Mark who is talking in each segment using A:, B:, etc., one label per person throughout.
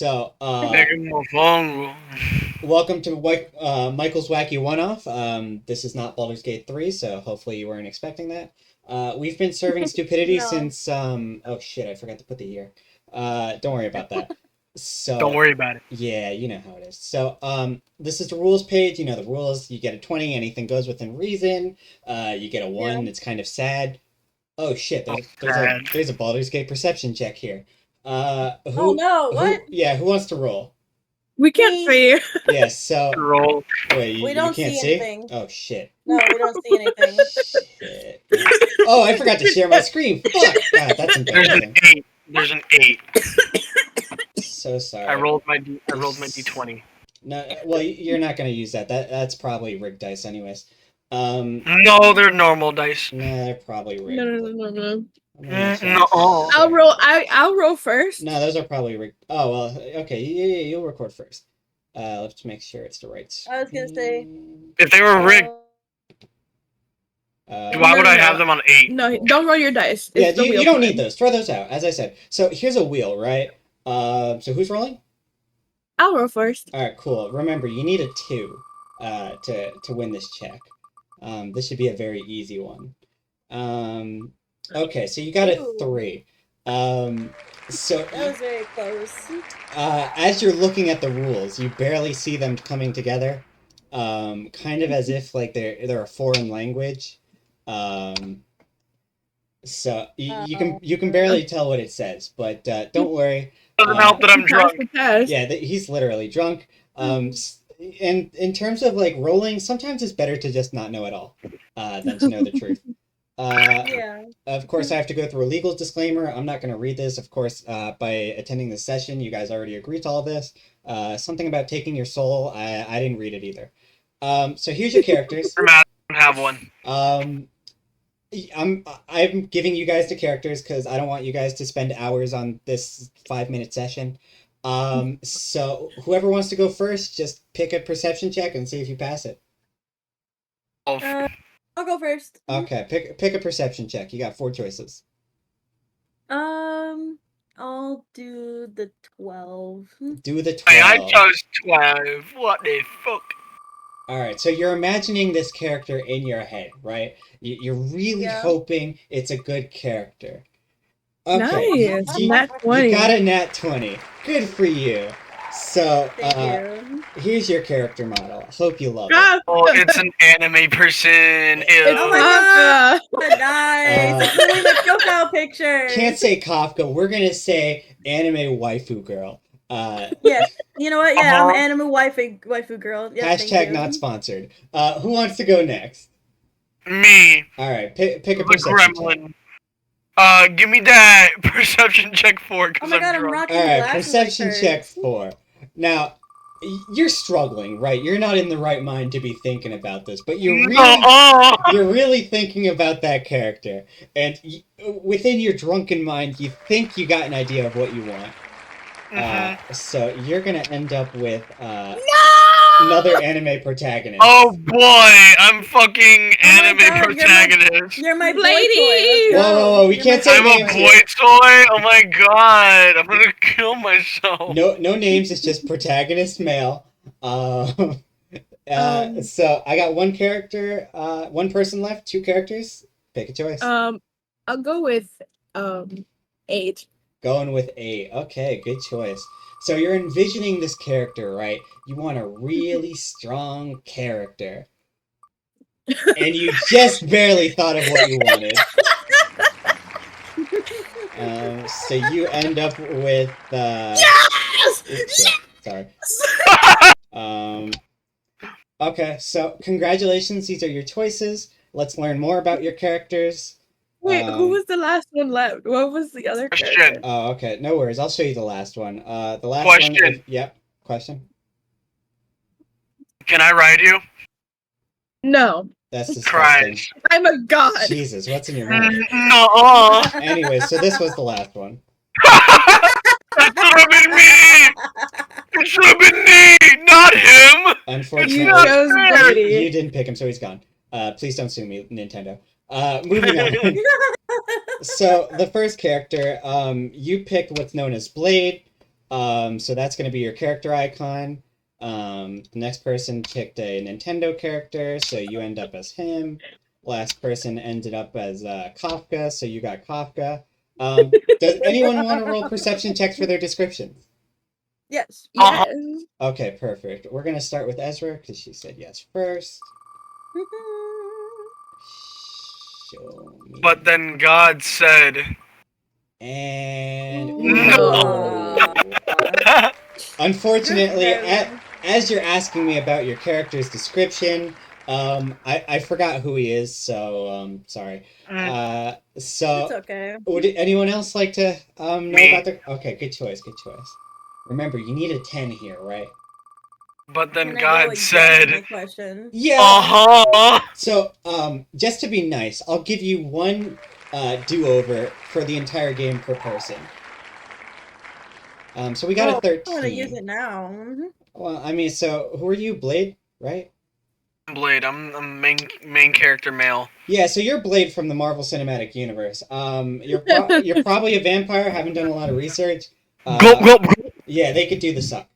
A: So,
B: Making more phone.
A: welcome to Michael's Wacky One-Off. This is not Baldur's Gate 3, so hopefully you weren't expecting that. We've been serving stupidity
C: No.
A: since, oh shit, I forgot to put the year. Don't worry about that. So,
B: Don't worry about it.
A: yeah, you know how it is. So, this is the rules page. You know the rules. You get a 20, anything goes within reason. You get a 1, it's kind of sad. Oh shit,
B: Sad.
A: there's a Baldur's Gate perception check here.
C: Oh no, what?
A: Who wants to roll?
D: We can't
C: Me.
D: see.
A: Yes, so
B: Roll.
A: wait, you
C: We don't
A: can't
C: see
A: see?
C: anything.
A: Oh shit.
C: No, we don't see anything.
A: Shit. Oh, I forgot to share my screen. Fuck. God, that's
B: There's an
A: embarrassing.
B: 8. There's an 8.
A: So sorry.
B: I rolled my d20.
A: No, well, you're not gonna use that. That's probably rigged dice, anyways.
B: No, they're normal dice.
A: No, they're probably rigged.
D: No.
A: I'm gonna make sure.
B: No.
D: I'll roll. I'll roll first.
A: No, those are probably rigged. Oh well, okay. Yeah, you'll record first. Let's make sure it's the right.
C: I was gonna say.
B: If they were rigged, why would I
D: No.
B: have them on 8?
D: No, don't roll your dice.
A: Yeah,
D: It's the
A: you
D: wheel
A: don't
D: time.
A: need those. Throw those out, as I said. So here's a wheel, right? So who's rolling?
D: I'll roll first.
A: All right, cool. Remember, you need a 2 to win this check. This should be a very easy one. Okay, so you got a 3. So
C: That was very close.
A: as you're looking at the rules, you barely see them coming together. Kind of as if like they're a foreign language. So you can barely tell what it says, but don't worry.
B: Doesn't help that I'm
D: Pass
B: drunk.
D: the test.
A: Yeah, he's literally drunk. And in terms of like rolling, sometimes it's better to just not know at all than to know the truth.
C: Yeah.
A: Of course, I have to go through a legal disclaimer. I'm not going to read this. Of course, by attending this session, you guys already agreed to all this. Something about taking your soul, I didn't read it either. So here's your characters.
B: I don't have one.
A: I'm giving you guys the characters because I don't want you guys to spend hours on this 5-minute session. So whoever wants to go first, just pick a perception check and see if you pass it.
C: I'll go first.
A: Okay, pick a perception check. You got 4 choices.
C: I'll do the 12.
A: Do the 12.
B: Hey, I chose 12. What the fuck?
A: All right, so you're imagining this character in your head, right? You're really
C: Yeah.
A: hoping it's a good character. Okay,
D: Nice.
A: you
D: Nat 20.
A: got a nat 20. Good for you. So,
C: Thank you.
A: here's your character model. Hope you love it.
D: Ah,
B: Oh, it's an anime person. Ew.
D: it's
C: Oh my
D: Kafka.
C: Nice. It's really the profile picture.
A: Can't say Kafka. We're gonna say anime waifu girl.
C: Yes. You know what? Yeah, I'm
B: Uh-huh.
C: an anime waifu girl. Yeah, thank
A: Hashtag
C: you.
A: not sponsored. Who wants to go next?
B: Me,
A: All right, pick a
B: the
A: perception check.
B: gremlin. Give me that perception check 4
C: Oh
B: because
C: my
B: I'm
C: god, I'm
B: drunk.
C: rocking
A: All right,
C: glasses.
A: perception
C: like
A: check
C: hers.
A: 4. Now, you're struggling, right? You're not in the right mind to be thinking about this, but you're really thinking about that character, and within your drunken mind, you think you got an idea of what you want. So you're gonna end up with another anime protagonist.
B: Oh boy, I'm fucking anime
C: God,
B: protagonist.
C: You're my boy
D: Ladies!
C: toy. Let's go.
A: Whoa, we
C: You're
A: can't
C: my
A: say
B: I'm
C: boy
B: a
A: names
C: toy.
B: boy toy? Oh my god, I'm gonna kill myself.
A: No names. It's just protagonist male. So I got one character, one person left. 2 characters. Pick a choice.
D: I'll go with 8.
A: Going with 8. Okay, good choice. So you're envisioning this character, right? You want a really strong character. And you just barely thought of what you wanted. So you end up with
D: Yes!
A: oops, sorry. Okay, so congratulations, these are your choices. Let's learn more about your characters.
D: Wait, who was the last one left? What was the other
B: Question.
D: character?
A: Oh, okay, no worries. I'll show you the last one. The last
B: Question.
A: one. Yep. Question.
B: Can I ride you?
D: No.
A: That's disgusting.
B: Christ.
D: I'm a god.
A: Jesus, what's in your mouth?
B: No.
A: Anyway, so this was the last one.
B: That should have been me. It should have been me, not him.
A: Unfortunately,
D: You
B: not
D: chose
B: fair.
D: Brady.
A: you didn't pick him, so he's gone. Please don't sue me, Nintendo. Moving on. So the first character, you picked what's known as Blade. So that's going to be your character icon. The next person picked a Nintendo character, so you end up as him. Last person ended up as Kafka, so you got Kafka. Does anyone want to roll perception checks for their descriptions?
C: Yes.
B: Uh-huh.
D: Yes.
A: Okay, perfect. We're going to start with Ezra, because she said yes first. Show me.
B: But then God said,
A: And
B: No.
A: unfortunately,
C: Very-
A: as you're asking me about your character's description, I forgot who he is, so sorry.
C: It's
A: So
C: okay.
A: would anyone else like to know
B: Me.
A: about the? Okay, good choice, good choice. Remember, you need a 10 here, right?
B: But then
C: Can I go
B: God
C: again with
B: said,
C: my question?
A: Yeah.
B: uh-huh.
A: So just to be nice, I'll give you one do-over for the entire game per person. So we got a 13.
C: I'm gonna use it now.
A: Well, I mean, so who are you, Blade, right?
B: Blade, I'm main character male.
A: Yeah, so you're Blade from the Marvel Cinematic Universe. You're you're probably a vampire. Haven't done a lot of research.
B: Gulp, gulp, gulp.
A: Yeah, they could do the suck.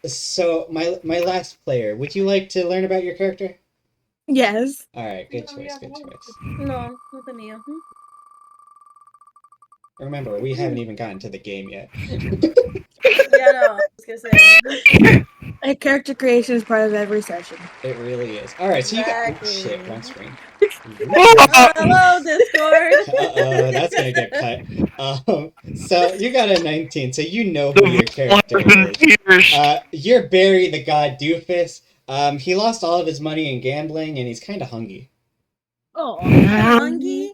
A: So my last player. Would you like to learn about your character?
D: Yes.
A: All right, good
C: No,
A: choice.
C: yeah,
A: Good
C: no.
A: choice.
C: No, nothing new.
A: Remember, we haven't even gotten to the game yet.
C: Yeah, no, I was gonna say.
D: A character creation is part of every session.
A: It really is. All right, so you got
C: Exactly.
A: shit one screen.
C: Hello, Discord.
A: Uh-oh, that's gonna get cut. So you got a 19, so you know
B: The
A: who your
B: veil has
A: character
B: been
A: is.
B: pierced.
A: You're Barry the God Doofus. He lost all of his money in gambling, and he's kind of hungry.
D: Oh.
C: Hungry?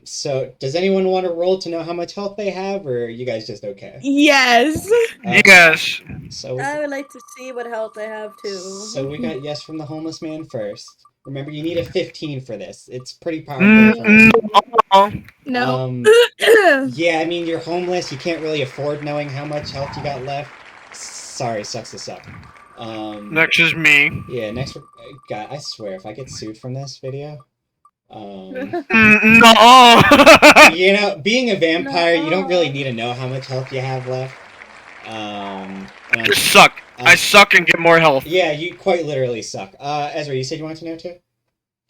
A: So does anyone want to roll to know how much health they have, or are you guys just okay?
D: Yes.
B: Yes.
A: So
C: I would like to see what health I have too.
A: So we got yes from the homeless man first. Remember, you need a 15 for this. It's pretty powerful.
D: No.
A: Yeah, I mean, you're homeless. You can't really afford knowing how much health you got left. Sorry, sucks to suck.
B: Next is me.
A: Yeah, next. God, I swear, if I get sued from this video,
B: No.
A: you know, being a vampire, you don't really need to know how much health you have left.
B: Just suck. I suck and get more health.
A: Yeah, you quite literally suck. Ezra, you said you wanted to know too?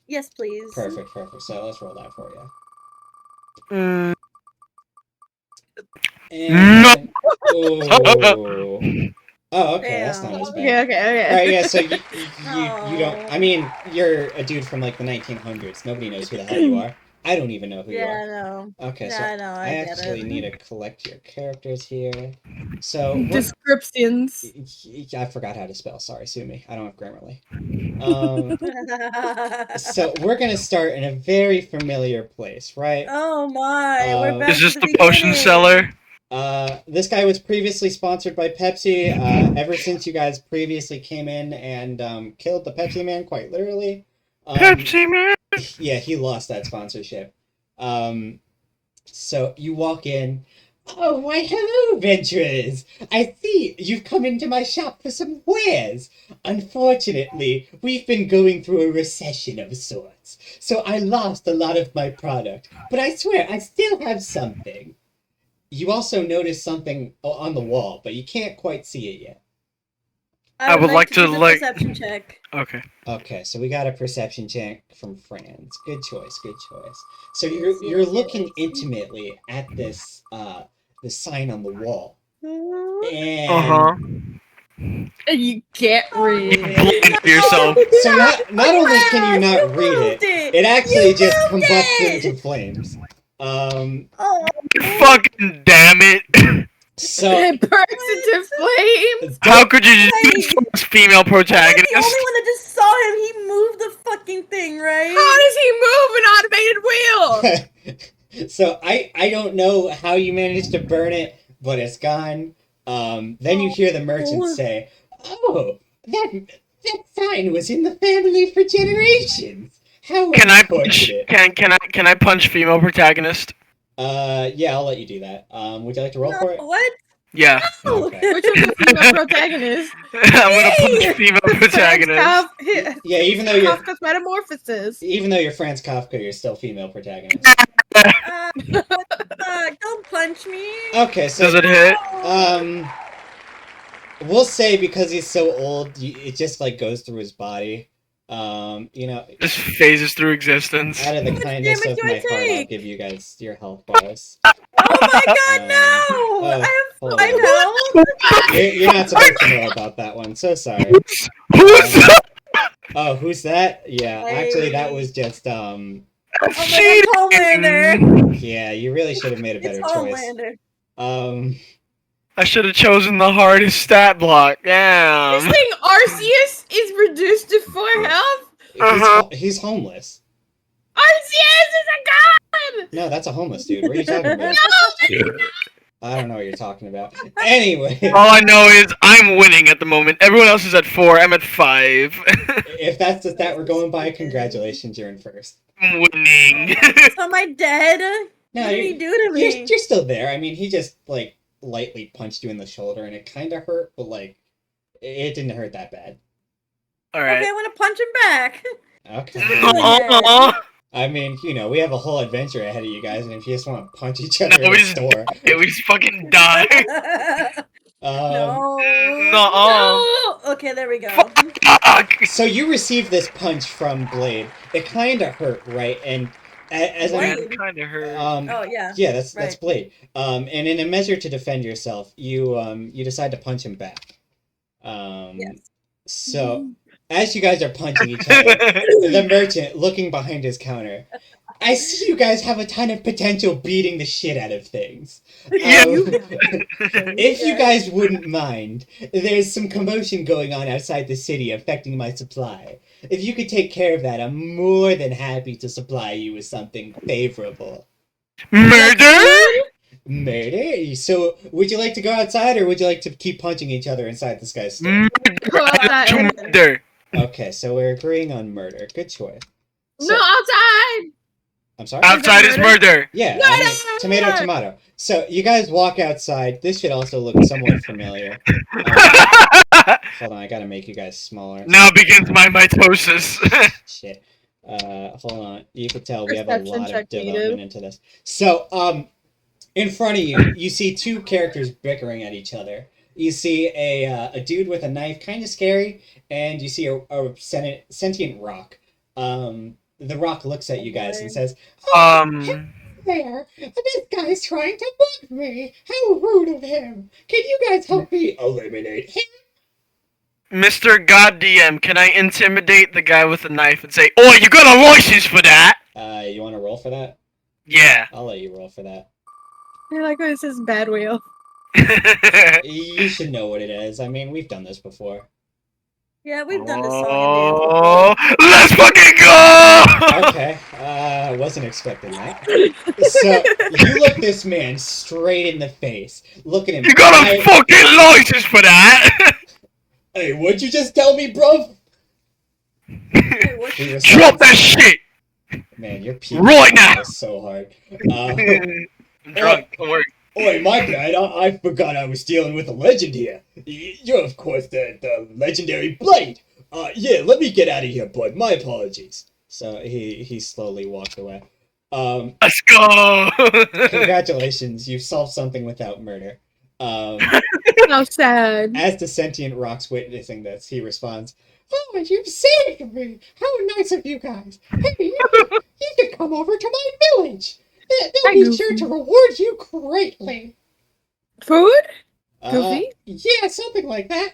C: Yes, please.
A: Perfect. So let's roll that for you.
B: No.
A: And, oh, okay, that's not as bad.
D: Okay.
A: All right, yeah. So you don't. I mean, you're a dude from like the 1900s. Nobody knows who the hell you are. I don't even know who you
C: Yeah,
A: are.
C: I know.
A: Okay,
C: Yeah,
A: so
C: I know. I get
A: actually
C: it.
A: need to collect your characters here. So
D: Descriptions.
A: I forgot how to spell. Sorry, sue me. I don't have Grammarly. So we're gonna start in a very familiar place, right?
C: Oh my, we're back
B: Is this
C: to
B: the
C: the
B: potion
C: beginning.
B: seller?
A: This guy was previously sponsored by Pepsi. Ever since you guys previously came in and killed the Pepsi man, quite literally.
B: Pepsi man.
A: Yeah, he lost that sponsorship. So you walk in. Oh, why hello, adventurers! I see you've come into my shop for some wares. Unfortunately, we've been going through a recession of sorts, so I lost a lot of my product. But I swear, I still have something. You also notice something on the wall, but you can't quite see it yet.
C: I would like to
B: do
C: do
B: the
C: the perception check.
B: Okay.
A: Okay, so we got a perception check from Franz. Good choice. So
C: Yes,
A: you're
C: yes,
A: looking
C: yes.
A: intimately at this the sign on the wall, and
B: Uh-huh.
D: You can't read
B: You
D: it.
B: blind yourself.
A: so not only can you not read it actually just combusts into flames.
C: Oh,
B: Fucking damn it.
A: So
D: It bursts into flames.
B: How could you do this to this female
C: I'm not
B: protagonist?
C: the only one that just saw him. He moved the fucking thing, right?
D: How does he move an automated wheel?
A: So I don't know how you managed to burn it, but it's gone. Then you hear the merchant say, "Oh, that sign was in the family for generations. How
B: Can I punch?
A: unfortunate."
B: Can I punch female protagonist?
A: Yeah, I'll let you do that. Would you like to roll for it?
C: What?
B: Yeah.
C: No.
A: Okay.
D: Which one's the female protagonist?
B: I'm gonna punch female protagonist.
A: Yeah, even though you're
D: Kafka's Metamorphosis.
A: Franz Kafka, you're still female protagonist.
C: What the fuck? Don't punch me.
A: Okay, so
B: Does it hit?
A: we'll say because he's so old, it just like goes through his body. You know,
B: Just phases through existence.
A: out of the
C: How much
A: kindness
C: damage
A: of
C: do I
A: my heart, I'll
C: take?
A: give you guys your health bonus.
C: Oh my god, no!
A: Oh,
C: I
A: hold
C: have
A: on.
C: 5 health.
A: You're not supposed to know about that one. So sorry.
B: Who's that?
A: Oh, who's that? Yeah, actually, that
C: Hey.
A: was just
C: Oh my god, it's Homelander.
A: Yeah, you really should have made a
C: It's
A: better choice.
C: Homelander.
B: I should have chosen the hardest stat block.
D: You're
B: Damn.
D: saying Arceus is reduced to 4 health?
A: He's homeless.
D: Arceus is a god!
A: No, that's a homeless dude. What are you talking about? I don't know what you're talking about. Anyway,
B: All I know is I'm winning at the moment. Everyone else is at 4. I'm at 5.
A: if that's the stat we're going by, congratulations, you're in first.
B: I'm winning.
C: So am I dead?
A: No,
C: What did he do to me?
A: You're still there. I mean, he just like lightly punched you in the shoulder, and it kind of hurt, but like it didn't hurt that bad.
B: All right.
C: Okay, I want to punch him back.
A: Okay.
B: Aw.
A: I mean, you know, we have a whole adventure ahead of you guys, and if you just want to punch each other
B: No,
A: in
B: we
A: the
B: just
A: store,
B: we just fucking die.
C: No.
B: No.
C: Okay, there we go.
B: Fuck.
A: so you received this punch from Blade. It kind of hurt, right? And as
C: Blade?
A: I'm
B: Kind of hurt.
C: Oh yeah.
A: yeah, that's
C: Right.
A: Blade. And in a measure to defend yourself, you decide to punch him back.
C: Yes.
A: So as you guys are punching each other, the merchant looking behind his counter, I see you guys have a ton of potential beating the shit out of things.
B: Yeah.
A: If you guys wouldn't mind, there's some commotion going on outside the city affecting my supply. If you could take care of that, I'm more than happy to supply you with something favorable.
B: Murder?
A: Murder? So, would you like to go outside, or would you like to keep punching each other inside this guy's store?
D: Go outside.
B: Murder.
A: Okay, so we're agreeing on murder. Good choice.
D: No, outside!
A: I'm sorry?
B: Outside is murder.
A: Yeah, I mean, tomato, tomato. So, you guys walk outside. This should also look somewhat familiar. Hold on, I gotta make you guys smaller.
B: Now begins my mitosis.
A: Shit. Hold on. You can tell we have a
D: Perception
A: lot of
D: check
A: development
D: needed.
A: into this. So, in front of you, you see two characters bickering at each other. You see a dude with a knife, kind of scary, and you see a sentient rock. The rock looks at you guys and says, there, this guy's trying to mug me. How rude of him. Can you guys help me eliminate him?
B: Mr. God DM, can I intimidate the guy with the knife and say, "Oh, you got a license for that?"
A: You want to roll for that?
B: Yeah.
A: I'll let you roll for that.
D: I like how it says bad wheel.
A: You should know what it is. I mean, we've done this before.
C: Yeah, we've done this song
B: Oh, let's fucking go!
A: Okay, wasn't expecting that. So, you look this man straight in the face. Look at him.
B: You got a fucking license for that!
A: Hey, what'd you just tell me, bruv?
C: and
B: Drop that shit!
A: Man, your pee
B: Right now!
A: is so hard.
B: I'm drunk, don't worry.
A: Oi, my bad. I forgot I was dealing with a legend here. You're, of course, the legendary Blade. Yeah, let me get out of here, bud. My apologies. So he slowly walked away.
B: Let's go!
A: Congratulations, you solved something without murder.
D: How sad.
A: As the sentient rock's witnessing this, he responds, "Oh, you saved me! How nice of you guys! Hey, you can come over to my village. They'll be sure to reward you greatly."
D: Food? Goofy?
A: Yeah, something like that.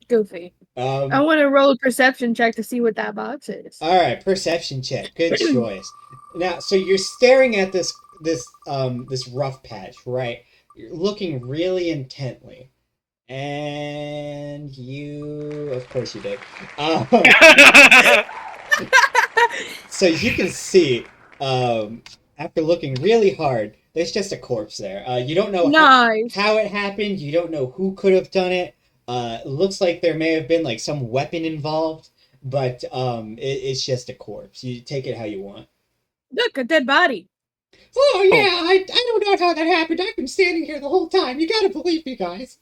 D: Goofy. I want to roll a perception check to see what that box is.
A: All right, perception check. Good choice. Now, so you're staring at this rough patch, right? You're looking really intently, and you, of course, you did. So you can see, after looking really hard, there's just a corpse there. You don't know how it happened. You don't know who could have done it. Looks like there may have been like some weapon involved, but it's just a corpse. You take it how you want.
D: Look, a dead body.
A: Oh yeah, I don't know how that happened. I've been standing here the whole time. You gotta believe me, guys.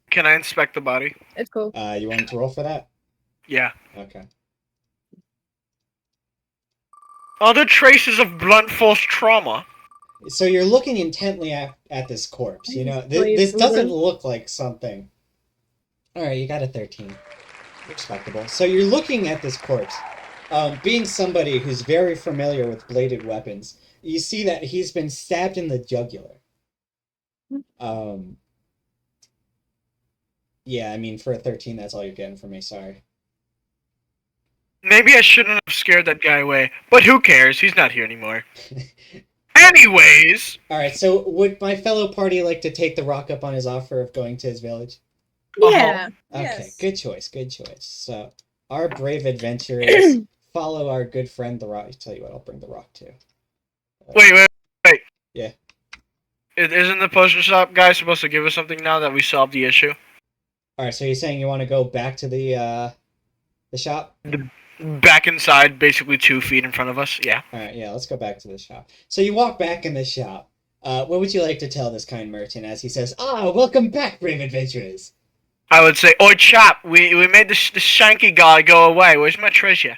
B: Can I inspect the body?
D: It's cool.
A: You wanted to roll for that?
B: Yeah.
A: Okay.
B: Other traces of blunt force trauma.
A: So you're looking intently at this corpse. You know, this doesn't look like something. All right, you got a 13. Respectable. So you're looking at this corpse. Being somebody who's very familiar with bladed weapons, you see that he's been stabbed in the jugular. Yeah, I mean, for a 13, that's all you're getting from me. Sorry.
B: Maybe I shouldn't have scared that guy away, but who cares? He's not here anymore. Anyways.
A: All right. So would my fellow party like to take the rock up on his offer of going to his village?
D: Yeah.
A: Okay.
C: Yes.
A: Good choice. Good choice. So our brave adventurers follow our good friend the rock. Tell you what, I'll bring the rock too.
B: Wait.
A: Yeah.
B: Isn't the potion shop guy supposed to give us something now that we solved the issue?
A: All right. So you're saying you want to go back to the shop?
B: Back inside, basically 2 feet in front of us. Yeah.
A: All right. Yeah. Let's go back to the shop. So you walk back in the shop. What would you like to tell this kind merchant as he says, welcome back, brave adventurers?
B: I would say, oi chap, we made the shanky guy go away. Where's my treasure?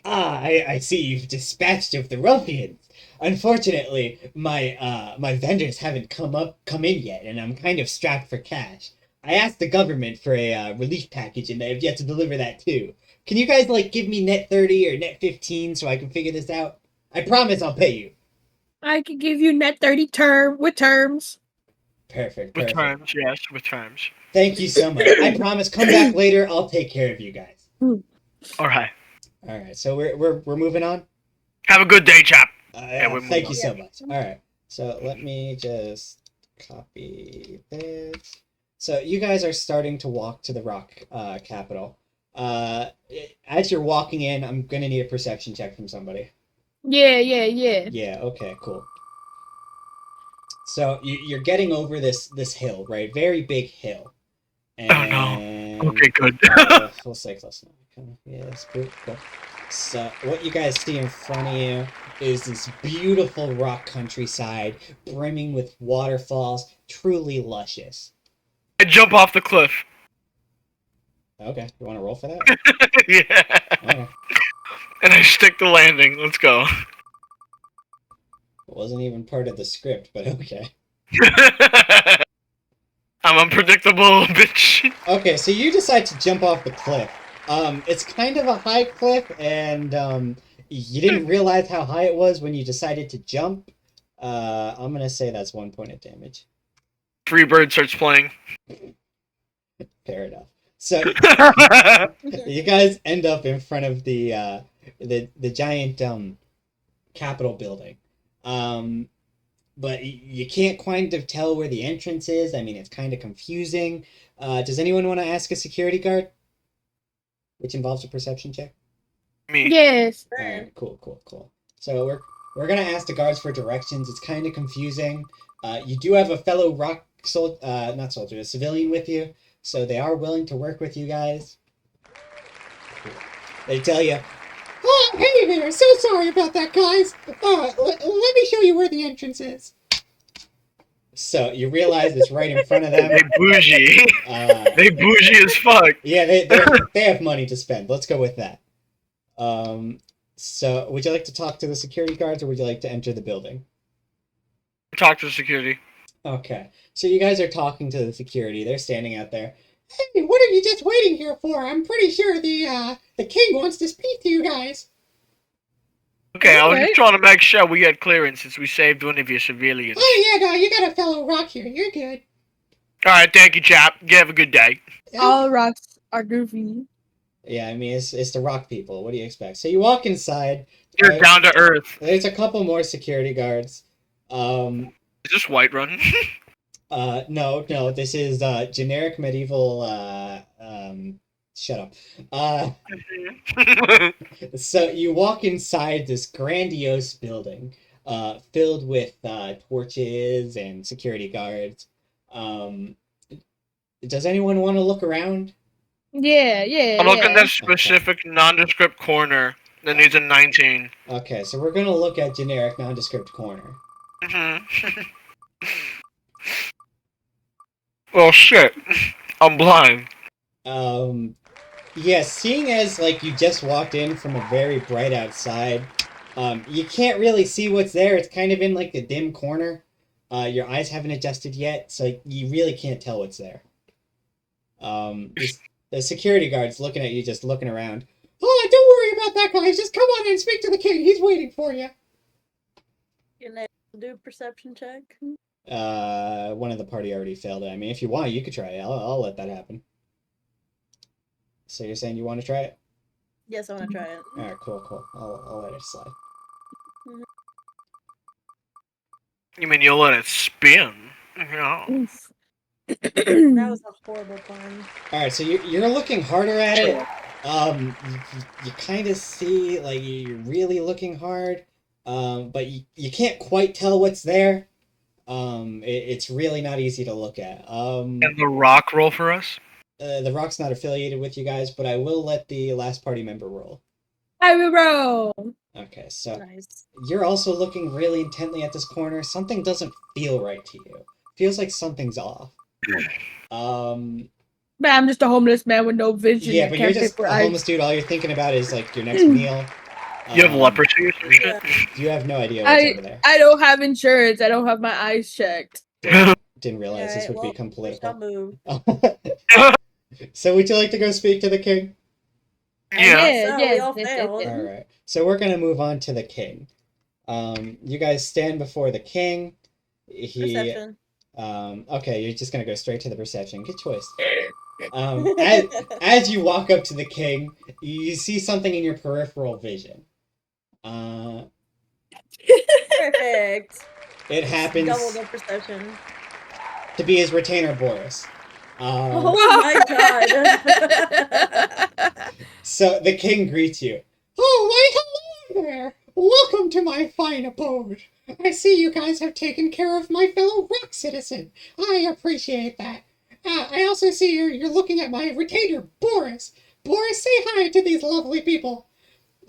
A: I see you've dispatched of the ruffians. Unfortunately, my vendors haven't come in yet, and I'm kind of strapped for cash. I asked the government for a relief package, and they have yet to deliver that too. Can you guys give me net 30 or net 15 so I can figure this out? I promise I'll pay you.
D: I can give you net 30 with terms.
A: Perfect.
B: With terms, yes, with terms.
A: Thank you so much. I promise. Come back later. I'll take care of you guys.
B: All right.
A: So we're moving on.
B: Have a good day, chap.
A: Thank you so much. All right. So let me just copy this. So you guys are starting to walk to the rock capital. As you're walking in, I'm gonna need a perception check from somebody.
D: Yeah.
A: Yeah. Okay. Cool. So you're getting over this hill, right? Very big hill. And,
B: oh no. Okay, good.
A: We'll say close enough. Yes, cool. So what you guys see in front of you is this beautiful rock countryside, brimming with waterfalls, truly luscious.
B: I jump off the cliff.
A: Okay, you want to roll for that?
B: Yeah.
A: Okay.
B: And I stick the landing. Let's go.
A: It wasn't even part of the script, but okay.
B: I'm unpredictable, bitch.
A: Okay, so you decide to jump off the cliff. It's kind of a high cliff, and you didn't realize how high it was when you decided to jump. I'm gonna say that's 1 point of damage.
B: Freebird starts playing.
A: Fair enough. So you guys end up in front of the giant Capitol building. But you can't kind of tell where the entrance is. I mean, it's kind of confusing. Does anyone want to ask a security guard? Which involves a perception check?
B: Me.
D: Yes.
A: All right, cool. So we're gonna ask the guards for directions. It's kind of confusing. You do have a fellow a civilian with you, so they are willing to work with you guys. Cool. They tell you, "Oh, hey there! So sorry about that, guys. Let me show you where the entrance is." So you realize it's right in front of them.
B: They bougie. They bougie as fuck.
A: Yeah, they have money to spend. Let's go with that. So would you like to talk to the security guards, or would you like to enter the building?
B: Talk to security.
A: Okay, so you guys are talking to the security. They're standing out there. Hey, what are you just waiting here for? I'm pretty sure the king wants to speak to you guys.
B: Okay, I was just trying to make sure we had clearance since we saved one of your civilians.
A: Oh yeah, no, you got a fellow rock here. You're good.
B: Alright, thank you, chap. You have a good day.
D: All rocks are goofy.
A: Yeah, I mean, it's the rock people. What do you expect? So you walk inside.
B: You're down to earth.
A: There's a couple more security guards.
B: Is this Whiterun?
A: No, this is generic medieval shut up. So you walk inside this grandiose building, filled with torches and security guards. Does anyone want to look around?
D: Yeah.
B: I'm looking at that specific nondescript corner that needs a 19.
A: Okay, so we're gonna look at generic nondescript corner.
B: Well, shit. I'm blind.
A: Yeah, seeing as you just walked in from a very bright outside, You can't really see what's there. It's kind of in like the dim corner. Your eyes haven't adjusted yet, so you really can't tell what's there. The security guard's looking at you, just looking around. Oh, don't worry about that guy. Just come on and speak to the king. He's waiting for you.
C: Can I do a perception check?
A: One of the party already failed it. I mean, if you want, you could try it. I'll let that happen. So you're saying you want to try it?
C: Yes, I want to try it.
A: All right, cool. I'll let it slide.
B: You mean you'll let it spin? Yeah.
C: That was a horrible pun.
A: All right, so you're looking harder at it. You kind of see like you're really looking hard, but you can't quite tell what's there. It's really not easy to look at.
B: And the rock roll for us?
A: The rock's not affiliated with you guys, but I will let the last party member roll.
D: I will roll.
A: Okay, so
C: Nice.
A: you're also looking really intently at this corner. Something doesn't feel right to you. Feels like something's off.
D: But I'm just a homeless man with no vision.
A: Yeah, but you're just a homeless dude. All you're thinking about is like your next meal.
B: You have leprosy or some shit?
A: You have no idea what's over there.
D: I don't have insurance. I don't have my eyes checked.
A: Didn't realize this would become political.
C: Move.
A: So would you like to go speak to the king?
B: Yeah.
C: We all failed.
A: All right. So we're gonna move on to the king. You guys stand before the king.
C: Perception.
A: Okay, you're just gonna go straight to the perception. Good choice. As you walk up to the king, you see something in your peripheral vision.
C: Perfect.
A: It happens
C: Double the perception.
A: to be his retainer, Boris.
C: Oh my god.
A: So the king greets you. Oh, why, hello there! Welcome to my fine abode. I see you guys have taken care of my fellow rock citizen. I appreciate that. I also see you're looking at my retainer, Boris. Boris, say hi to these lovely people.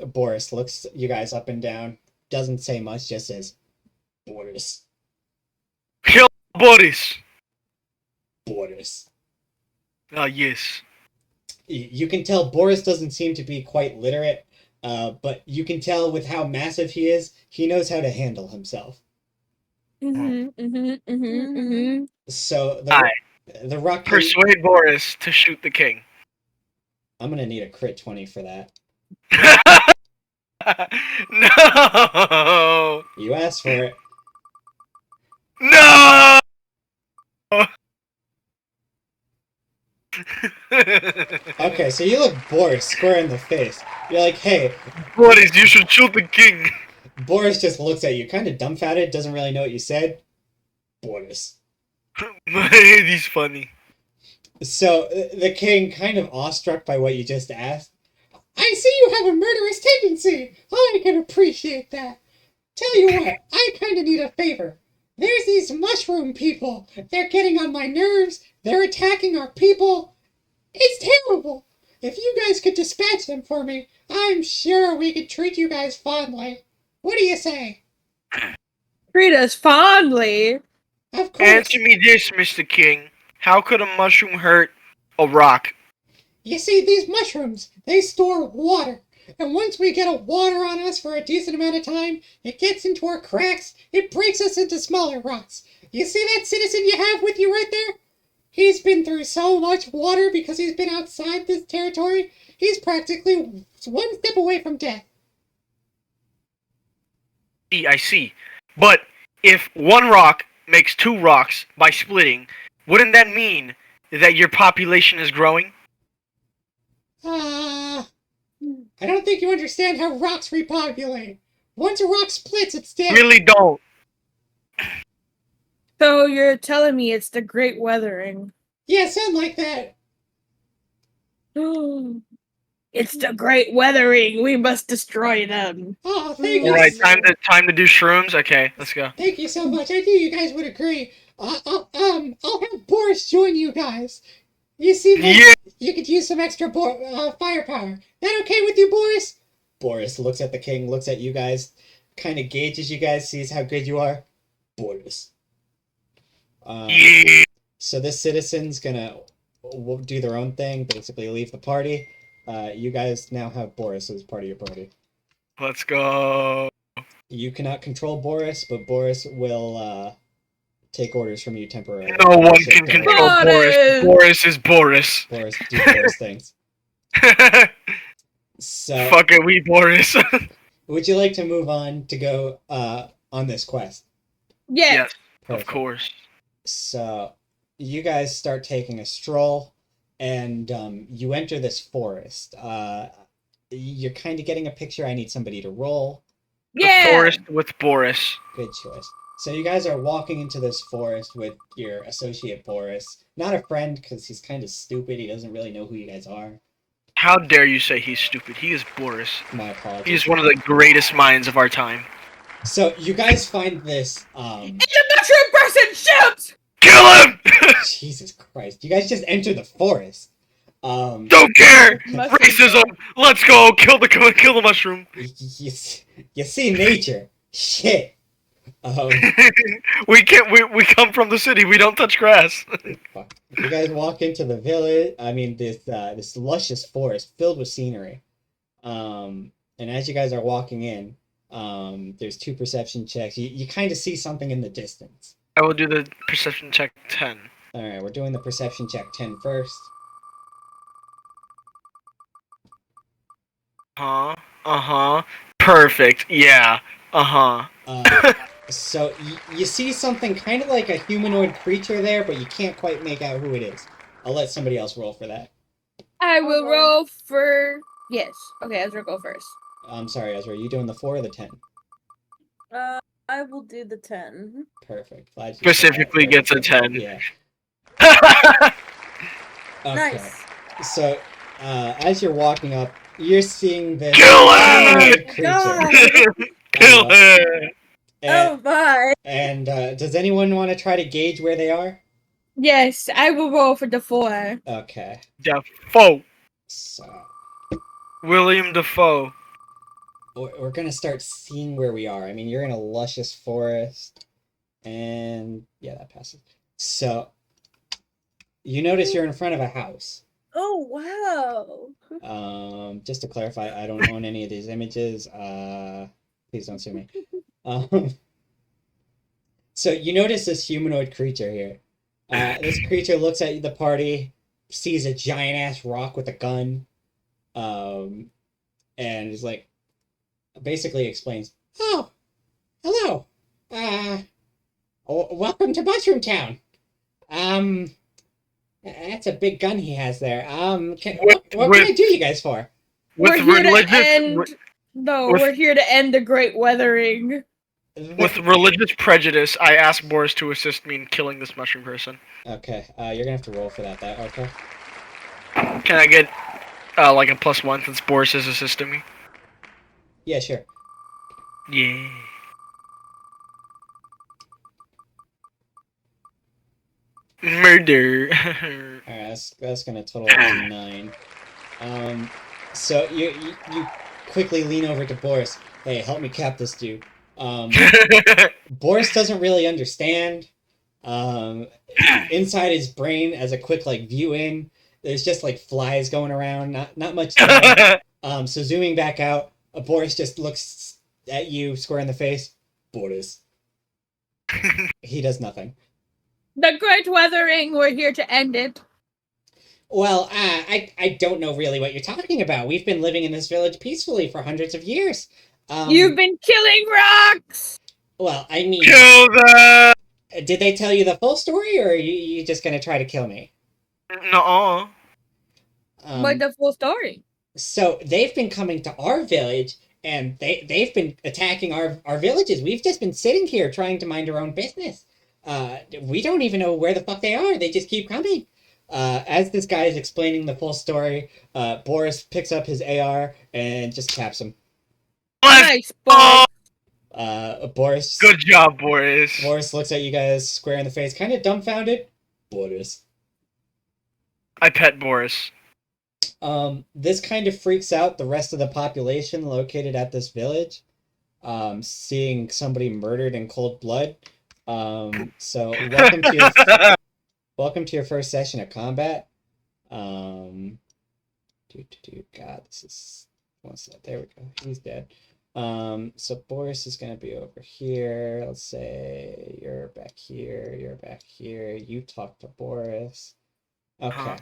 A: Boris looks you guys up and down, doesn't say much, just says, Boris.
B: Kill Boris.
A: Boris.
B: Yes.
A: You can tell Boris doesn't seem to be quite literate, but you can tell with how massive he is, he knows how to handle himself. So the rock king...
B: Persuade Boris to shoot the king.
A: I'm gonna need a crit 20 for that.
B: No!
A: You asked for it.
B: No!
A: Okay, so you look Boris square in the face. You're like, hey...
B: Boris, you should shoot the king!
A: Boris just looks at you, kind of dumbfounded, doesn't really know what you said. Boris.
B: He's funny.
A: So, the king, kind of awestruck by what you just asked, I see you have a murderous tendency! I can appreciate that. Tell you what, I kind of need a favor. There's these mushroom people. They're getting on my nerves. They're attacking our people. It's terrible. If you guys could dispatch them for me, I'm sure we could treat you guys fondly. What do you say?
D: Treat us fondly?
A: Of course.
B: Answer me this, Mr. King. How could a mushroom hurt a rock?
A: You see, these mushrooms, they store water. And once we get a water on us for a decent amount of time, it gets into our cracks, it breaks us into smaller rocks. You see that citizen you have with you right there? He's been through so much water because he's been outside this territory, he's practically one step away from death.
B: I see. But if one rock makes two rocks by splitting, wouldn't that mean that your population is growing?
A: I don't think you understand how rocks repopulate. Once a rock splits, it's dead.
B: Really don't.
D: So you're telling me it's the Great Weathering?
A: Yeah, something like that.
D: It's the Great Weathering. We must destroy them.
A: Oh, thank you.
B: Alright, time to do shrooms? Okay, let's go.
A: Thank you so much. I knew you guys would agree. I'll have Boris join you guys. You see, you could use some extra firepower. That okay with you, Boris? Boris looks at the king, looks at you guys, kind of gauges you guys, sees how good you are. Boris. So this citizen's gonna do their own thing, basically leave the party. You guys now have Boris as part of your party.
B: Let's go.
A: You cannot control Boris, but Boris will take orders from you temporarily.
B: No one
A: Shit,
B: can
A: don't
B: control
A: worry.
B: Boris. Boris is Boris.
A: Boris, do Boris things. So,
B: Fuck it, we Boris.
A: would you like to move on to go on this quest?
D: Yes.
A: Perfect.
B: Of course.
A: So, you guys start taking a stroll, and you enter this forest. You're kind of getting a picture. I need somebody to roll.
D: Yeah.
B: The forest with Boris.
A: Good choice. So you guys are walking into this forest with your associate Boris. Not a friend, because he's kind of stupid. He doesn't really know who you guys are.
B: How dare you say he's stupid? He is Boris.
A: My apologies.
B: He's one of the greatest minds of our time.
A: So you guys find this.
D: It's a mushroom person! Shoot!
B: Kill him!
A: Jesus Christ! You guys just enter the forest.
B: Don't care.
D: Mushroom.
B: Racism. Let's go. Kill the mushroom.
A: You see nature. Shit.
B: We can't. We come from the city. We don't touch grass.
A: Fuck. You guys walk into the village. I mean, this luscious forest filled with scenery. And as you guys are walking in, there's 2 perception checks. You kind of see something in the distance.
B: I will do the perception check 10.
A: All right, we're doing the perception check 10 first.
B: Perfect. Yeah.
A: So you see something kind of like a humanoid creature there, but you can't quite make out who it is. I'll let somebody else roll for that.
D: I will roll for... Yes. Okay, Ezra, go first.
A: I'm sorry, Ezra. Are you doing the 4 or the 10?
C: I will do the 10.
A: Perfect. Glad you
B: Specifically gets a 10.
A: Yeah. Okay.
C: Nice.
A: So, as you're walking up, you're seeing this
B: Kill
A: humanoid
B: it!
A: creature.
B: Kill it!
C: Oh, bye.
A: And does anyone want to try to gauge where they are?
D: Yes, I will roll for the 4.
A: Okay.
B: Defoe.
A: So,
B: William Defoe.
A: we're going to start seeing where we are. I mean, you're in a luscious forest. And, yeah, that passes. So, you notice you're in front of a house.
C: Oh, wow.
A: Just to clarify, I don't own any of these images. Please don't sue me. So you notice this humanoid creature here. This creature looks at the party, sees a giant ass rock with a gun, and is like, basically explains, "Oh, hello. Welcome to Mushroom Town. That's a big gun he has there. What can I do you guys for?"
B: With
D: We're here to
B: religious,
D: end... No, we're here to end the Great Weathering.
B: with religious prejudice, I asked Boris to assist me in killing this mushroom person.
A: Okay, you're gonna have to roll for that, okay?
B: Can I get like a +1 since Boris is assisting me?
A: Yeah, sure.
B: Yeah. Murder.
A: Alright, that's gonna total up to 9. So you quickly lean over to Boris. Hey, help me cap this dude. Boris doesn't really understand. Inside his brain, as a quick view in, there's just flies going around. Not much time. So zooming back out, Boris just looks at you square in the face. Boris. He does nothing.
D: The Great Weathering, we're here to end it.
A: Well, I don't know really what you're talking about. We've been living in this village peacefully for hundreds of years.
D: You've been killing rocks!
A: Well, I mean...
B: Kill them!
A: Did they tell you the full story, or are you just gonna try to kill me?
B: Nuh-uh.
D: What's the full story?
A: So, they've been coming to our village, and they've been attacking our villages. We've just been sitting here trying to mind our own business. We don't even know where the fuck they are. They just keep coming. As this guy is explaining the full story, Boris picks up his AR and just caps him.
D: Nice, boy.
A: Boris...
B: Good job, Boris.
A: Boris looks at you guys square in the face, kind of dumbfounded. Boris.
B: I pet Boris.
A: This kind of freaks out the rest of the population located at this village. Seeing somebody murdered in cold blood. So welcome to your first session of combat. God, this is one set. There we go. He's dead. So Boris is gonna be over here. Let's say you're back here. You're back here. You talk to Boris. Okay.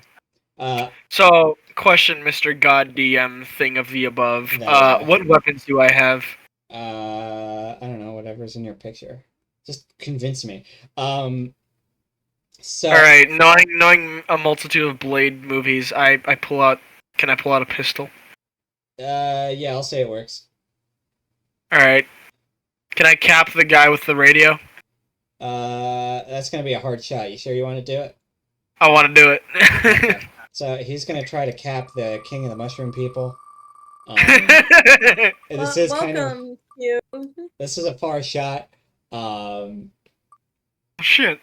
B: So, question, Mr. God DM thing of the above.
A: Yeah.
B: What weapons do I have?
A: I don't know, whatever's in your picture. Just convince me. So.
B: All right, knowing a multitude of Blade movies, I pull out. Can I pull out a pistol?
A: Yeah, I'll say it works.
B: All right. Can I cap the guy with the radio?
A: That's gonna be a hard shot. You sure you want to do it?
B: I want to do it.
A: Okay. So he's gonna try to cap the king of the mushroom people. This is
C: welcome, you.
A: This is a far shot.
B: Shit.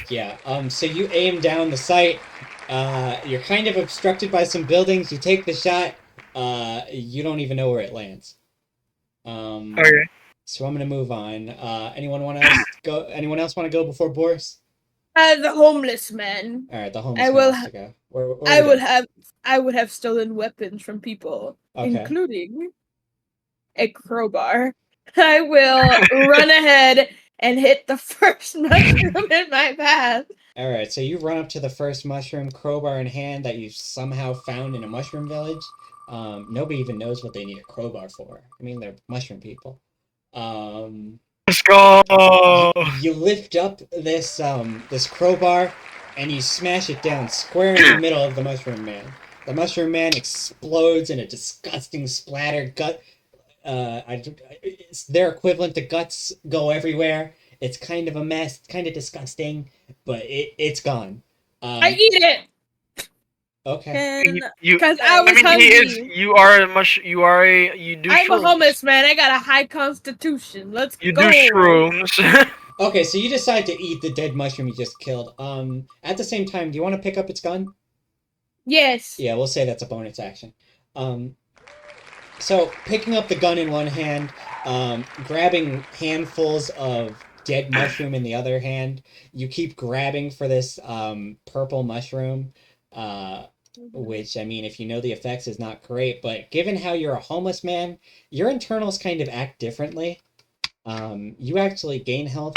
A: Yeah. So you aim down the sight. You're kind of obstructed by some buildings. You take the shot. You don't even know where it lands.
B: Okay.
A: So I'm gonna move on. Anyone else want to go before Boris?
D: The homeless man.
A: All right, the homeless man wants to go.
D: I would have stolen weapons from people, including a crowbar. I will run ahead and hit the first mushroom in my path.
A: All right, so you run up to the first mushroom, crowbar in hand, that you somehow found in a mushroom village. Nobody even knows what they need a crowbar for. I mean, they're mushroom people.
B: Let's go.
A: You lift up this crowbar, and you smash it down square in the middle of the mushroom man. The mushroom man explodes in a disgusting splatter. It's their equivalent to guts go everywhere. It's kind of a mess. It's kind of disgusting, but it's gone.
D: I eat it.
A: Okay.
D: Because I was hungry. I'm a homeless man. I got a high constitution. Let's go.
B: You do shrooms.
A: Okay, so you decide to eat the dead mushroom you just killed. At the same time, do you want to pick up its gun?
D: Yes.
A: Yeah, we'll say that's a bonus action. So picking up the gun in one hand, grabbing handfuls of dead mushroom in the other hand, you keep grabbing for this purple mushroom, which, I mean, if you know the effects, is not great, but given how you're a homeless man, your internals kind of act differently. You actually gain health.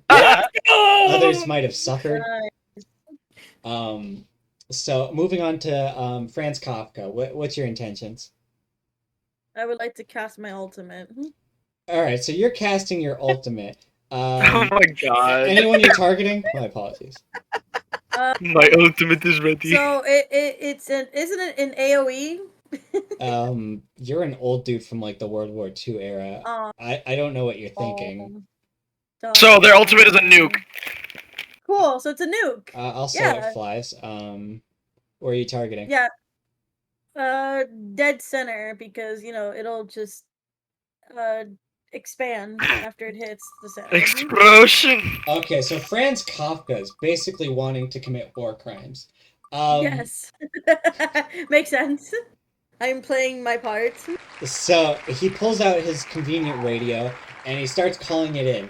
A: Others might have suffered. So moving on to Franz Kafka, what's your intentions?
C: I would like to cast my ultimate.
A: All right, so you're casting your ultimate.
B: Oh my god!
A: Anyone you're targeting? My apologies.
B: My ultimate is ready.
C: So isn't it an AOE?
A: You're an old dude from like the World War II era. I don't know what you're thinking.
B: So their ultimate is a nuke.
C: Cool. So it's a nuke.
A: I'll say it flies. Where are you targeting?
C: Yeah. Dead center, because it'll just expand after it hits the center.
B: Explosion.
A: Okay, so Franz Kafka is basically wanting to commit war crimes.
C: Yes. Makes sense. I'm playing my part.
A: So he pulls out his convenient radio and he starts calling it in.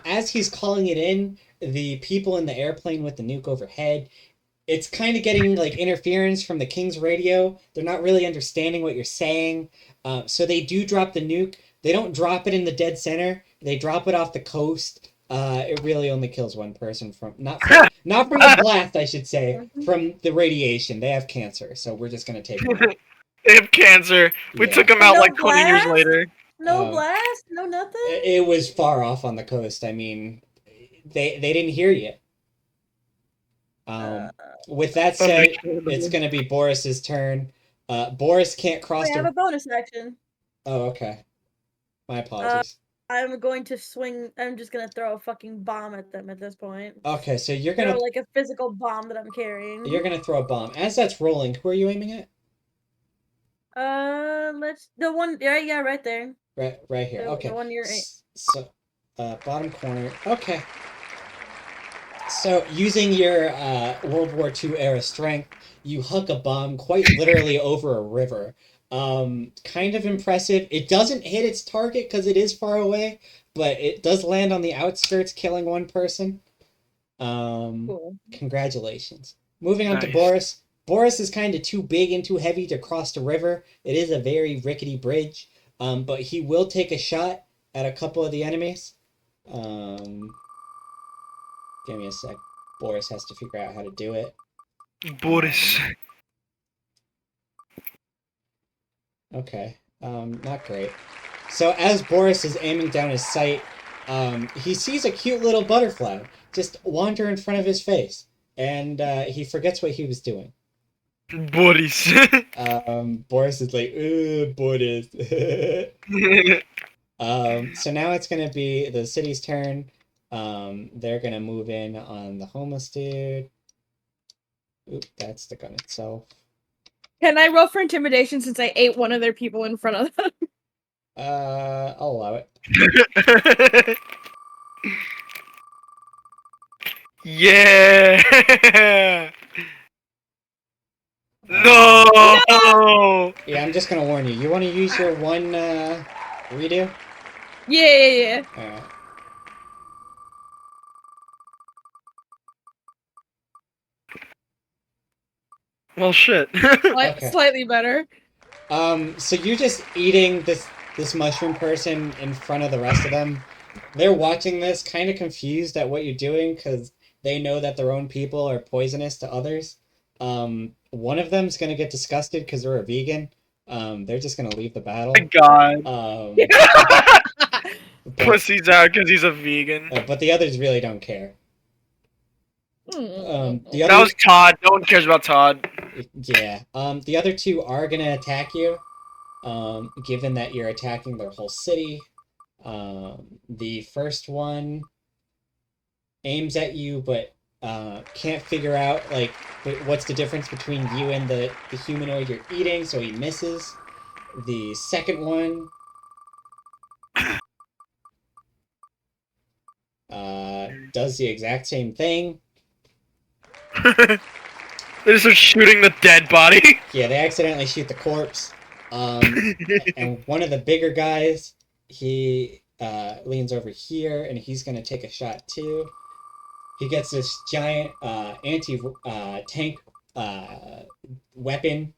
A: As he's calling it in, the people in the airplane with the nuke overhead, it's kind of getting like interference from the King's radio. They're not really understanding what you're saying. So they do drop the nuke. They don't drop it in the dead center. They drop it off the coast. It really only kills one person from not from the blast, I should say, from the radiation. They have cancer, so we're just gonna take them.
B: They have cancer. We took them out like 20 years later.
C: No blast, no nothing.
A: It was far off on the coast. I mean, they didn't hear you. With that said, it's gonna be Boris's turn. Boris can't cross.
C: I have a bonus action.
A: Oh, okay. My apologies.
C: I'm going to swing. I'm just gonna throw a fucking bomb at them at this point.
A: Okay, so you're gonna
C: throw like a physical bomb that I'm carrying.
A: You're gonna throw a bomb. As that's rolling, who are you aiming at?
C: The one. Yeah, right there.
A: Right here. Okay.
C: The one you're.
A: So, bottom corner. Okay. So, using your World War II era strength, you hook a bomb quite literally over a river. Kind of impressive. It doesn't hit its target because it is far away, but it does land on the outskirts, killing one person.
C: Cool.
A: Congratulations. Moving on to Boris. Boris is kind of too big and too heavy to cross the river. It is a very rickety bridge. but he will take a shot at a couple of the enemies. Give me a sec. Boris has to figure out how to do it.
B: Boris.
A: Okay. Not great. So as Boris is aiming down his sight, he sees a cute little butterfly just wander in front of his face, and he forgets what he was doing.
B: Boris.
A: Boris is like, Boris. So now it's gonna be the city's turn. They're gonna move in on the homeless dude. Oop, that's the gun itself.
D: Can I roll for intimidation since I ate one of their people in front of them?
A: I'll allow it.
B: Yeah. No.
A: Yeah, I'm just gonna warn you. You want to use your one redo?
D: Yeah.
A: Alright.
B: Well, shit.
A: Okay.
D: Slightly better.
A: So you're just eating this mushroom person in front of the rest of them. They're watching this, kind of confused at what you're doing because they know that their own people are poisonous to others. One of them's gonna get disgusted because they're a vegan. They're just gonna leave the battle.
B: My God.
A: But,
B: Pussy's out because he's a vegan.
A: but the others really don't care. The
B: That
A: other
B: was Todd. No one cares about Todd.
A: yeah. The other two are gonna attack you. Given that you're attacking their whole city. The first one aims at you, but can't figure out like what's the difference between you and the humanoid you're eating, so he misses. The second one does the exact same thing.
B: They just start shooting the dead body.
A: Yeah, they accidentally shoot the corpse. And one of the bigger guys, he leans over here, and he's gonna take a shot too. He gets this giant anti-tank weapon,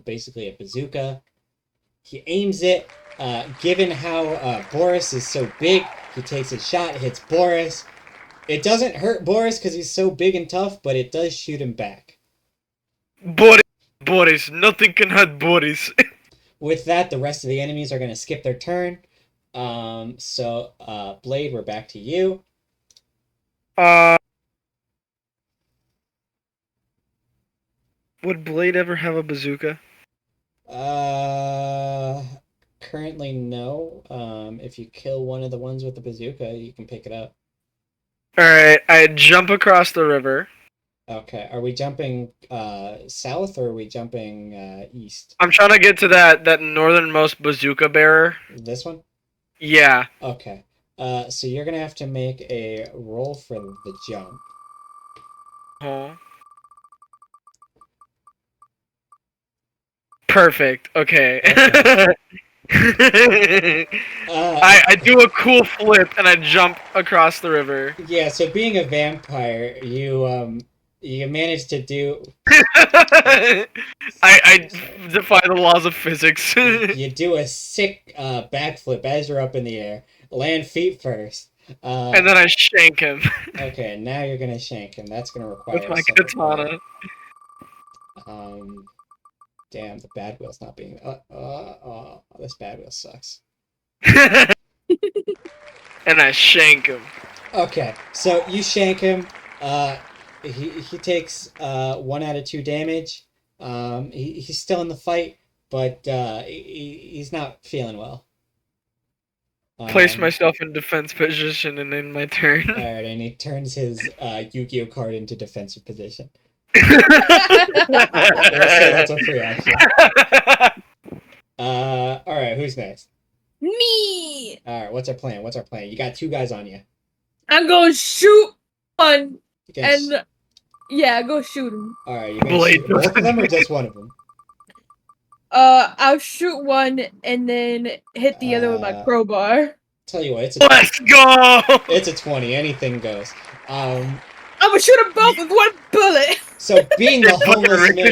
A: basically a bazooka. He aims it. Given how Boris is so big, he takes a shot, hits Boris. It doesn't hurt Boris because he's so big and tough, but it does shoot him back.
B: Boris, nothing can hurt Boris.
A: With that, the rest of the enemies are going to skip their turn. So, Blade, we're back to you.
B: Would Blade ever have a bazooka?
A: Currently no. If you kill one of the ones with the bazooka, you can pick it up.
B: Alright, I jump across the river.
A: Okay, are we jumping south or are we jumping east?
B: I'm trying to get to that northernmost bazooka bearer.
A: This one?
B: Yeah.
A: Okay. So you're gonna have to make a roll for the jump.
B: Oh. Perfect. Okay. I do a cool flip and I jump across the river.
A: Yeah, so being a vampire, you manage to do
B: I defy the laws of physics.
A: you do a sick backflip as you're up in the air. Land feet first.
B: And then I shank him.
A: Okay, now you're gonna shank him. That's gonna require
B: With my katana.
A: Damn, the bad wheel's not being. This bad wheel sucks.
B: And I shank him.
A: Okay, so you shank him. He takes 1 out of 2 damage. He's still in the fight, but he's not feeling well.
B: Place myself in defense position and in my turn.
A: Alright, and he turns his Yu-Gi-Oh card into defensive position. That's a free action. Alright, who's next?
D: Me!
A: Alright, what's our plan? You got 2 guys on you.
D: I'm going to shoot one.
A: And
D: yeah, go shoot him.
A: Alright, you're gonna shoot both of them or just one of them?
D: I'll shoot one and then hit the other with my crowbar.
A: Tell you what,
B: Let's go!
A: It's a 20. Anything goes.
D: I'm gonna shoot them both with one bullet.
A: So being the homeless man you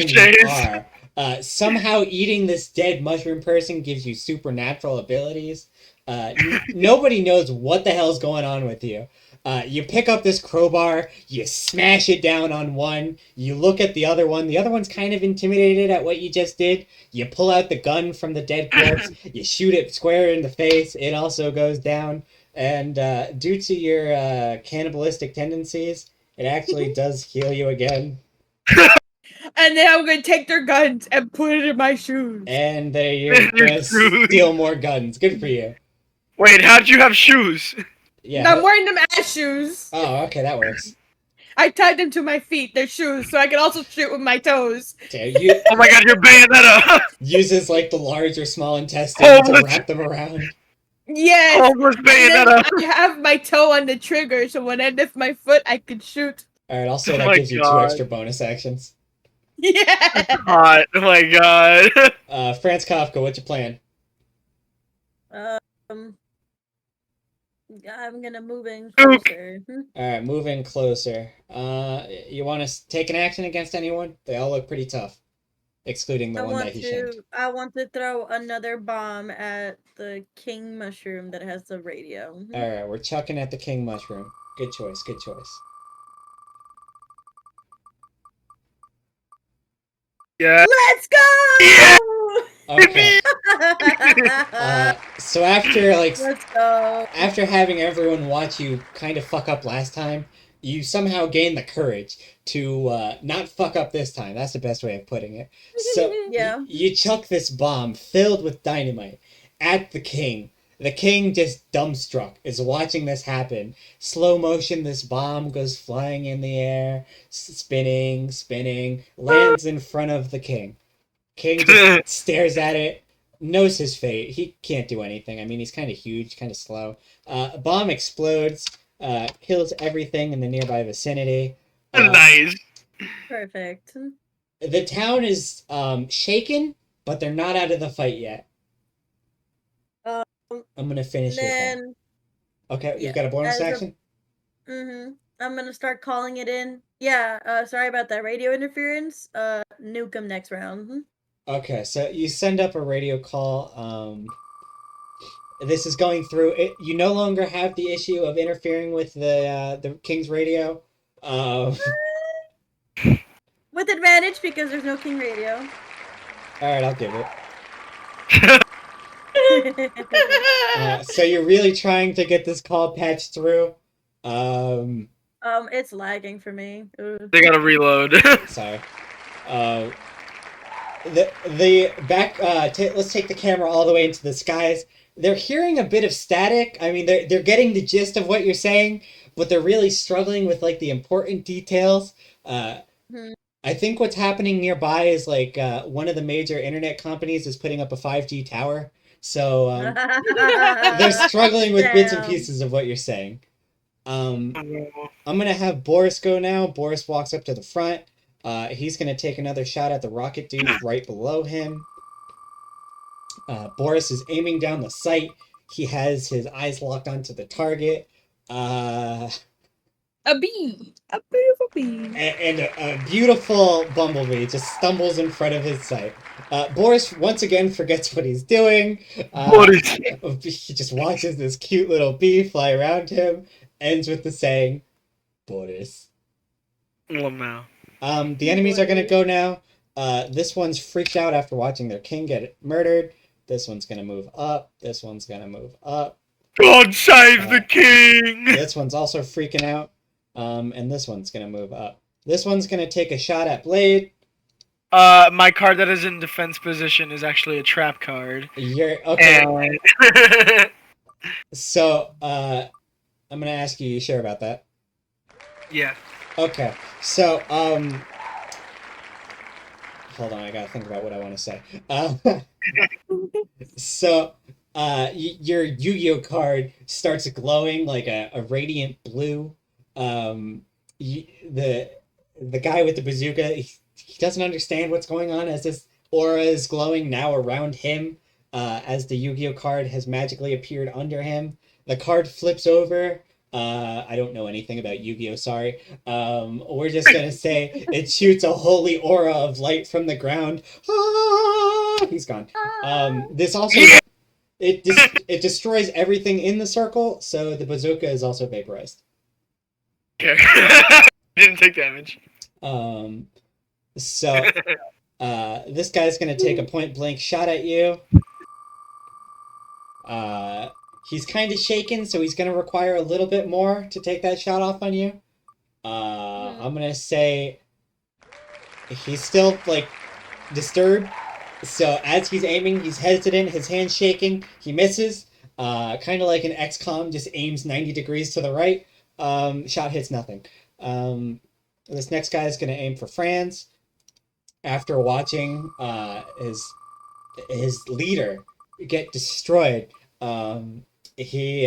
A: Somehow eating this dead mushroom person gives you supernatural abilities. Nobody knows what the hell's going on with you. You pick up this crowbar, you smash it down on one, you look at the other one. The other one's kind of intimidated at what you just did. You pull out the gun from the dead corpse, you shoot it square in the face, it also goes down. And due to your cannibalistic tendencies, it actually does heal you again.
D: And then I'm gonna take their guns and put it in my shoes.
A: And you're gonna steal more guns. Good for you.
B: Wait, how'd you have shoes?
A: Yeah.
D: I'm wearing them as shoes.
A: Oh, okay, that works.
D: I tied them to my feet, they're shoes, so I can also shoot with my toes.
A: Okay,
B: Oh my god, you're Bayonetta!
A: uses like the large or small intestine to wrap them around.
D: Yes!
B: Homeless Bayonetta!
D: I have my toe on the trigger, so when I lift my foot, I can shoot.
A: Alright, also that
B: my
A: gives you 2
B: God.
A: extra bonus actions.
D: Yeah!
B: Hot. Oh my god.
A: Franz Kafka, what's your plan?
C: I'm gonna move in closer.
A: Alright, move in closer. You want to take an action against anyone? They all look pretty tough. Excluding the one that he shanked.
C: I want to throw another bomb at the king mushroom that has the radio.
A: Alright, we're chucking at the king mushroom. Good choice, good choice.
B: Yeah.
C: Let's go!
B: Yeah!
A: Okay. So after
C: Let's go.
A: after having everyone watch you kind of fuck up last time, you somehow gain the courage to not fuck up this time. That's the best way of putting it. So
C: Yeah.
A: you chuck this bomb filled with dynamite at the king. The king, just dumbstruck, is watching this happen. Slow motion, this bomb goes flying in the air, spinning, lands in front of the king. King just stares at it, knows his fate. He can't do anything. I mean, he's kind of huge, kind of slow. A bomb explodes, kills everything in the nearby vicinity.
B: Nice.
C: Perfect.
A: The town is shaken, but they're not out of the fight yet. I'm gonna finish with that. Okay, you've got a bonus action?
C: I'm gonna start calling it in. Yeah, sorry about that radio interference. Nuke him next round.
A: Okay, so you send up a radio call. This is going through. You no longer have the issue of interfering with the king's radio.
C: With advantage because there's no king radio.
A: All right, I'll give it. So you're really trying to get this call patched through.
C: It's lagging for me. Ugh.
B: They gotta reload.
A: Sorry. The back. Let's take the camera all the way into the skies. They're hearing a bit of static. I mean, they're getting the gist of what you're saying, but they're really struggling with like the important details. I think what's happening nearby is like one of the major internet companies is putting up a 5G tower. So they're struggling with bits and pieces of what you're saying. I'm gonna have Boris go now. Boris walks up to the front. He's gonna take another shot at the rocket dude right below him. Boris is aiming down the sight. He has his eyes locked onto the target.
D: A bee! A beautiful bee!
A: And a beautiful bumblebee just stumbles in front of his sight. Boris once again forgets what he's doing. He just watches this cute little bee fly around him. Ends with the saying, Boris.
B: Lamau.
A: The enemies are going to go now. This one's freaked out after watching their king get murdered. This one's going to move up. This one's going to move up.
B: God save the king!
A: This one's also freaking out. And this one's going to move up. This one's going to take a shot at Blade.
B: My card that is in defense position is actually a trap card.
A: You're okay.
B: And...
A: So, I'm going to ask you sure about that?
B: Yeah.
A: Okay. So, hold on, I gotta think about what I want to say. So, your Yu-Gi-Oh card starts glowing like a radiant blue. The guy with the bazooka, he doesn't understand what's going on as this aura is glowing now around him, as the Yu-Gi-Oh card has magically appeared under him. The card flips over. I don't know anything about Yu-Gi-Oh, sorry. We're just gonna say it shoots a holy aura of light from the ground. Ah, he's gone. This also it destroys everything in the circle, so the bazooka is also vaporized.
B: Didn't take damage.
A: So this guy's gonna take a point blank shot at you. He's kind of shaken, so he's gonna require a little bit more to take that shot off on you. I'm gonna say he's still like disturbed. So as he's aiming, he's hesitant, his hand's shaking, he misses. Kind of like an XCOM, just aims 90 degrees to the right. Shot hits nothing. This next guy is going to aim for Franz. After watching his leader get destroyed, he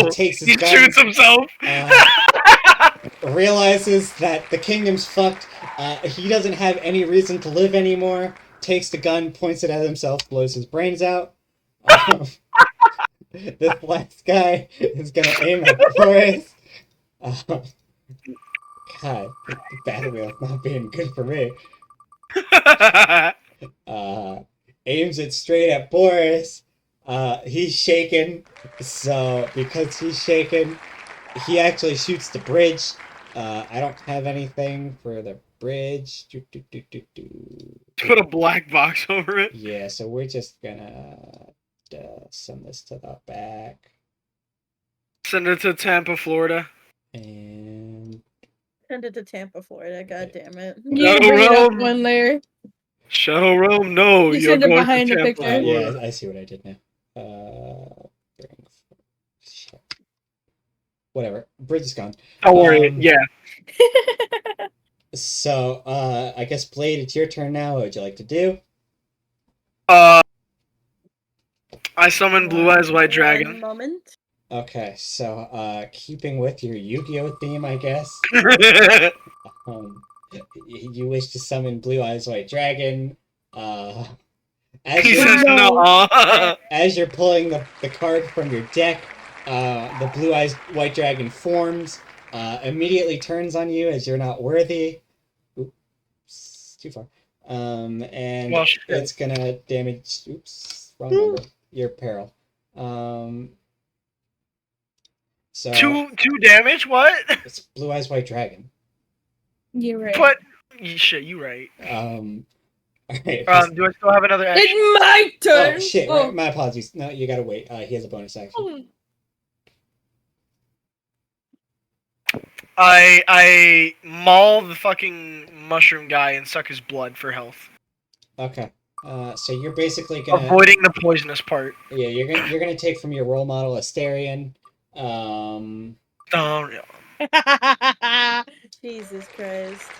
A: takes his gun.
B: He shoots himself.
A: Realizes that the kingdom's fucked. He doesn't have any reason to live anymore. Takes the gun, points it at himself, blows his brains out. This last guy is gonna aim at Boris. God, the battle wheel's not being good for me. Aims it straight at Boris. He's shaken, so because he's shaken, he actually shoots the bridge. I don't have anything for the bridge.
B: Put a black box over it.
A: Yeah, so we're just gonna send this to the back.
B: Send it to Tampa, Florida.
A: And
C: send it to Tampa, Florida. God damn it.
D: You bring it up one layer.
B: Shuttle Rome, no.
D: You
B: You're
D: send it
B: going
D: behind
B: to
D: the
B: Tampa,
D: picture.
A: yeah, I see what I did now. Whatever. Bridge is gone.
B: Don't worry. Yeah.
A: So, I guess Blade, it's your turn now. What would you like to do?
B: I summon Blue Eyes White Dragon.
C: One moment.
A: Okay, so keeping with your Yu-Gi-Oh theme, I guess. You wish to summon Blue Eyes White Dragon. As you're pulling the card from your deck, the Blue Eyes White Dragon forms, immediately turns on you as you're not worthy. Oops, too far. And it's gonna damage. Oops, wrong number. Your peril. So
B: two damage. What?
A: It's Blue Eyes White Dragon.
D: You're right.
B: But shit, you right.
A: All right,
B: do I still have another action?
D: It's my turn.
A: Oh shit! Right, my apologies. No, you gotta wait. He has a bonus action.
B: I maul the fucking mushroom guy and suck his blood for health.
A: Okay. So you're basically gonna
B: avoiding the poisonous part.
A: Yeah, you're gonna take from your role model Asterion.
C: Jesus Christ.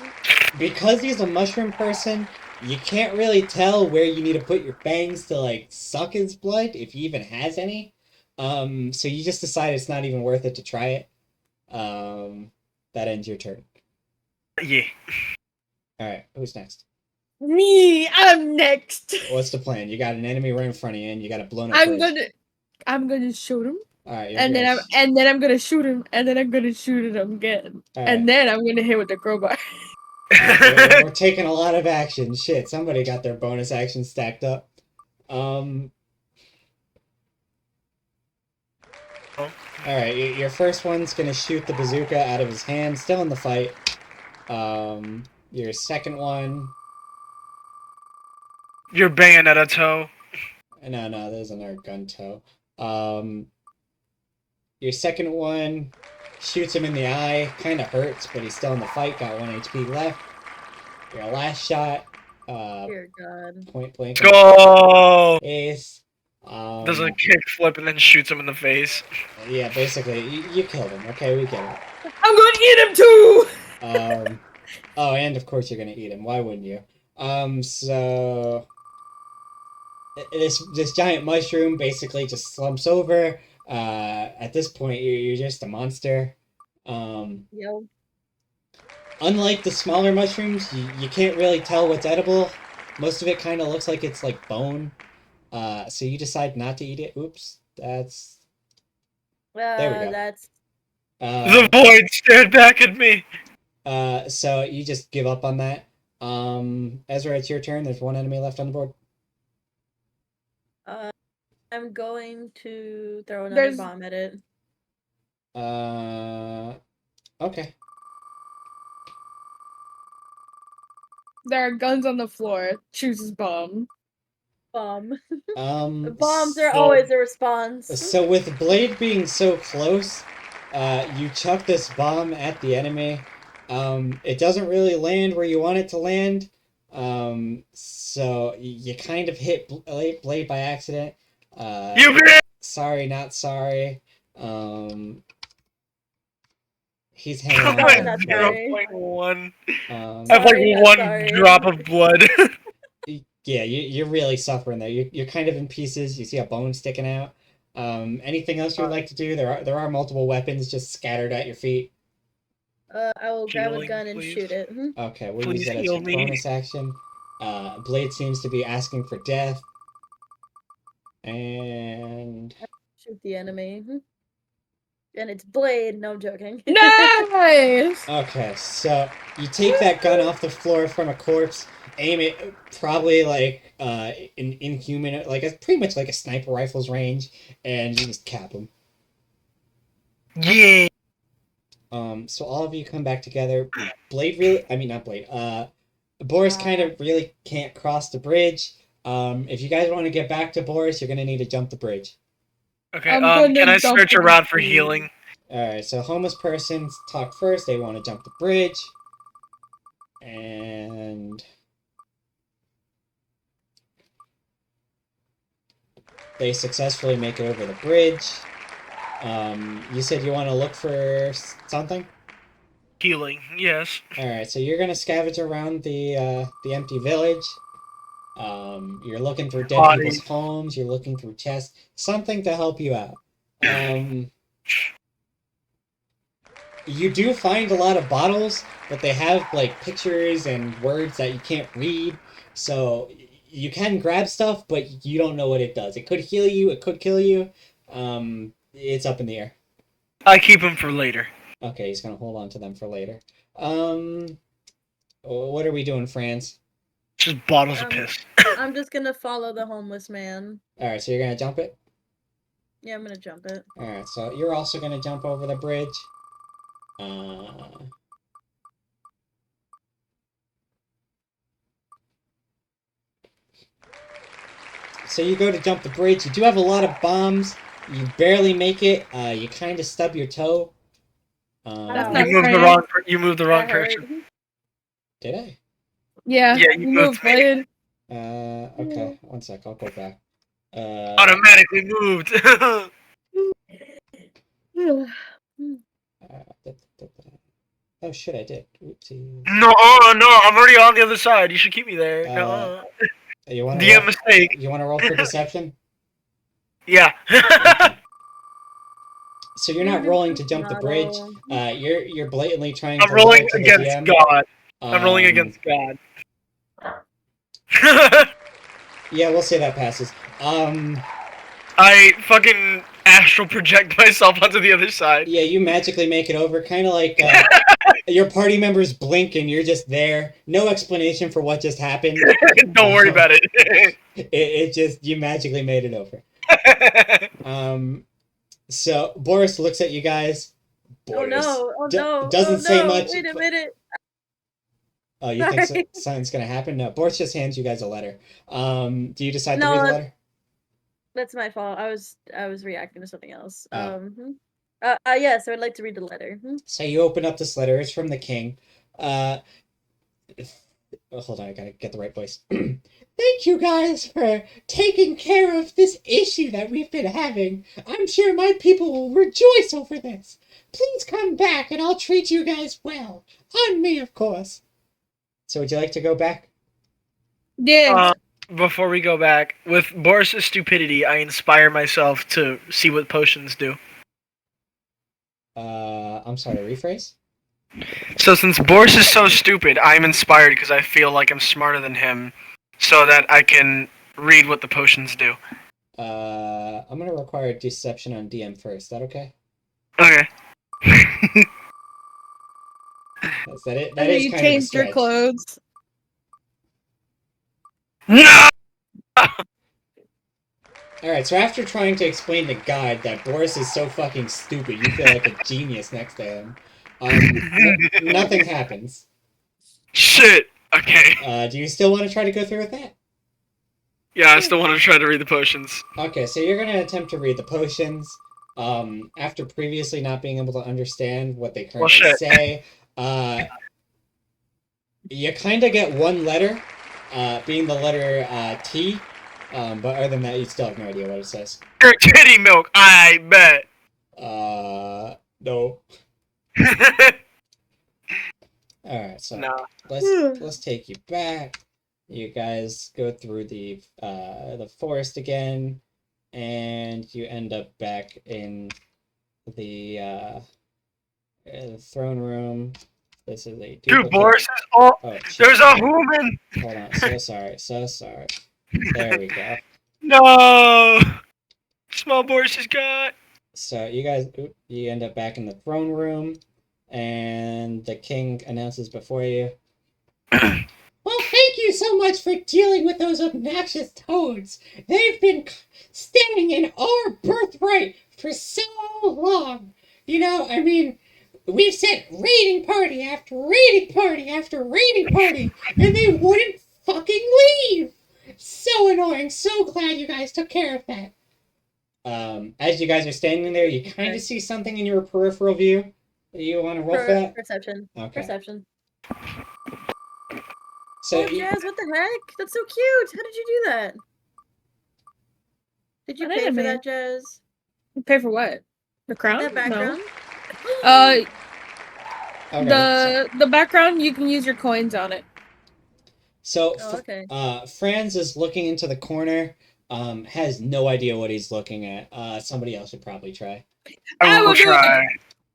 A: Because he's a mushroom person, you can't really tell where you need to put your fangs to like suck his blood if he even has any. So you just decide it's not even worth it to try it. That ends your turn.
B: Yeah.
A: All right, who's next?
D: Me, I'm next.
A: What's the plan? You got an enemy right in front of you, and you got a blown up bridge.
D: I'm gonna shoot him.
A: All right,
D: and then I'm gonna shoot him, and then I'm gonna shoot him again, and then I'm gonna hit with the crowbar.
A: We're taking a lot of action. Shit, somebody got their bonus action stacked up. All right, your first one's gonna shoot the bazooka out of his hand, still in the fight. Your second one.
B: Your bayonetta toe.
A: No, there's another gun toe. Your second one shoots him in the eye, kind of hurts, but he's still in the fight. Got 1 HP left. Your last shot.
C: Dear God.
A: Point blank.
B: Go.
A: Face.
B: Does a kick flip and then shoots him in the face.
A: Yeah, basically, you killed him. Okay, we get it.
D: I'm gonna eat him too.
A: Oh, and of course you're gonna eat him. Why wouldn't you? So this giant mushroom basically just slumps over. At this point, you're just a monster.
C: Yo.
A: Unlike the smaller mushrooms, you can't really tell what's edible. Most of it kind of looks like it's like bone. So you decide not to eat it. Oops, there we go.
C: That's
B: The void stared back at me.
A: So you just give up on that. Ezra, it's your turn. There's one enemy left on the board.
C: I'm going to throw another bomb at it.
A: Okay.
D: There are guns on the floor. Chooses bomb.
C: Bombs are
B: so-
C: always a response.
A: So with Blade being so close, you chuck this bomb at the enemy. It doesn't really land where you want it to land. So you kind of hit Blade by accident.
B: You bitch!
A: Sorry, not sorry. He's
B: I'm
A: hanging
C: Sorry,
A: on.
C: not
B: at
C: sorry.
B: 0.1.
A: Um,
B: I have like
C: Sorry, not
B: one
C: sorry.
B: drop of blood.
A: yeah, you're really suffering there. You're kind of in pieces. You see a bone sticking out. Anything else you would like to do? There are multiple weapons just scattered at your feet.
C: I will grab a
B: Healing,
C: gun and
B: please.
C: shoot it.
A: Okay, we'll
B: Please
A: use that as
B: heal
A: your
B: me.
A: bonus action. Blade seems to be asking for death. And
C: Shoot the enemy. And it's Blade. No, I'm joking.
D: Nice!
A: okay, so you take that gun off the floor from a corpse, aim it probably like an inhuman, like pretty much like a sniper rifle's range, and you just cap him.
B: Yeah.
A: So all of you come back together. Blade really, I mean not Blade. Boris kind of really can't cross the bridge. If you guys want to get back to Boris, you're gonna need to jump the bridge.
B: Okay,
D: I'm gonna
B: can I
D: jump
B: search
D: the
B: around for
D: bridge.
B: healing?
A: Alright, so homeless persons talk first. They want to jump the bridge. And they successfully make it over the bridge. You said you want to look for something?
B: Healing, yes.
A: Alright, so you're gonna scavenge around the empty village. You're looking through dead people's homes, you're looking through chests, something to help you out. You do find a lot of bottles, but they have like pictures and words that you can't read. So you can grab stuff, but you don't know what it does. It could heal you, it could kill you. It's up in the air.
B: I keep them for later.
A: Okay, he's gonna hold on to them for later. What are we doing, Franz?
B: Just bottles of piss.
C: I'm just gonna follow the homeless man.
A: Alright, so you're gonna jump it?
C: Yeah, I'm gonna jump it.
A: Alright, so you're also gonna jump over the bridge. So you go to jump the bridge. You do have a lot of bombs. You barely make it. You kind of stub your toe.
D: That's
B: You
D: not
B: moved the
D: fair.
B: wrong. You moved the wrong
C: That hurt.
B: person.
A: Did I?
D: Yeah,
B: Yeah, you moved
D: Blade.
A: Okay. One sec. I'll go back.
B: Automatically moved.
A: Oh shit! I did. Oopsie.
B: No, I'm already on the other side. You should keep me there. No.
A: You want
B: DM mistake.
A: You want to roll for deception?
B: Yeah.
A: Okay. So you're not rolling to jump the bridge. You're blatantly trying to
B: I'm rolling
A: lie to the
B: against
A: DM.
B: God. I'm rolling against God.
A: Yeah, we'll say that passes.
B: I fucking astral project myself onto the other side.
A: Yeah, you magically make it over, kind of like your party members blink and you're just there. No explanation for what just happened.
B: Don't worry about it.
A: It just, you magically made it over. So Boris looks at you guys. Boris doesn't say much.
C: Wait a minute.
A: Oh, you think something's gonna happen? No, Boris just hands you guys a letter. Do you decide to read the letter?
C: That's my fault. I was reacting to something else.
A: Oh.
C: Yes, I would like to read the letter.
A: So you open up this letter. It's from the king. Hold on, I gotta get the right voice. Thank you guys for taking care of this issue that we've been having. I'm sure my people will rejoice over this. Please come back and I'll treat you guys well. On me, of course. So would you like to go back?
D: Yeah.
B: Before we go back, with Boris's stupidity, I inspire myself to see what potions do.
A: I'm sorry, rephrase?
B: So since Boris is so stupid, I'm inspired because I feel like I'm smarter than him, so that I can read what the potions do.
A: I'm gonna require deception on DM first. Is that okay?
B: Okay.
A: That is
D: you
A: kind of a
D: changed your
A: stretch.
D: clothes.
B: No!
A: Alright, so after trying to explain to God that Boris is so fucking stupid, you feel like a genius next to him. Nothing happens.
B: Shit. Okay.
A: Do you still want to try to go through with that?
B: Yeah, I still want to try to read the potions.
A: Okay, so you're gonna attempt to read the potions. After previously not being able to understand what they currently say, you kind of get one letter, being the letter T. But other than that, you still have no idea what it says.
B: Your titty milk, I bet.
A: No. Alright, so
B: Nah.
A: let's take you back. You guys go through the forest again, and you end up back in the throne room. This is a
B: Dude, Boris is all.
A: Oh, shit.
B: There's a human.
A: Hold on, so sorry. There we go.
B: No. Small Boris is got.
A: So you end up back in the throne room, and the king announces before you. Well, thank you so much for dealing with those obnoxious toads. They've been staying in our birthright for so long. You know, I mean, we've sent raiding party after raiding party after raiding party, and they wouldn't fucking leave. So annoying. So glad you guys took care of that. As you guys are standing there, you kind of see something in your peripheral view. You want to roll for that?
C: Perception.
A: Okay.
C: Perception.
A: So
C: Jazz, what the heck? That's so cute. How did you do that? Did you pay for that, Jazz?
D: Pay for what? The crown?
C: That background?
D: No.
A: Okay,
D: the background, you can use your coins on it.
A: So,
C: okay.
A: Franz is looking into the corner. Has no idea what he's looking at. Somebody else should probably try.
D: I will try.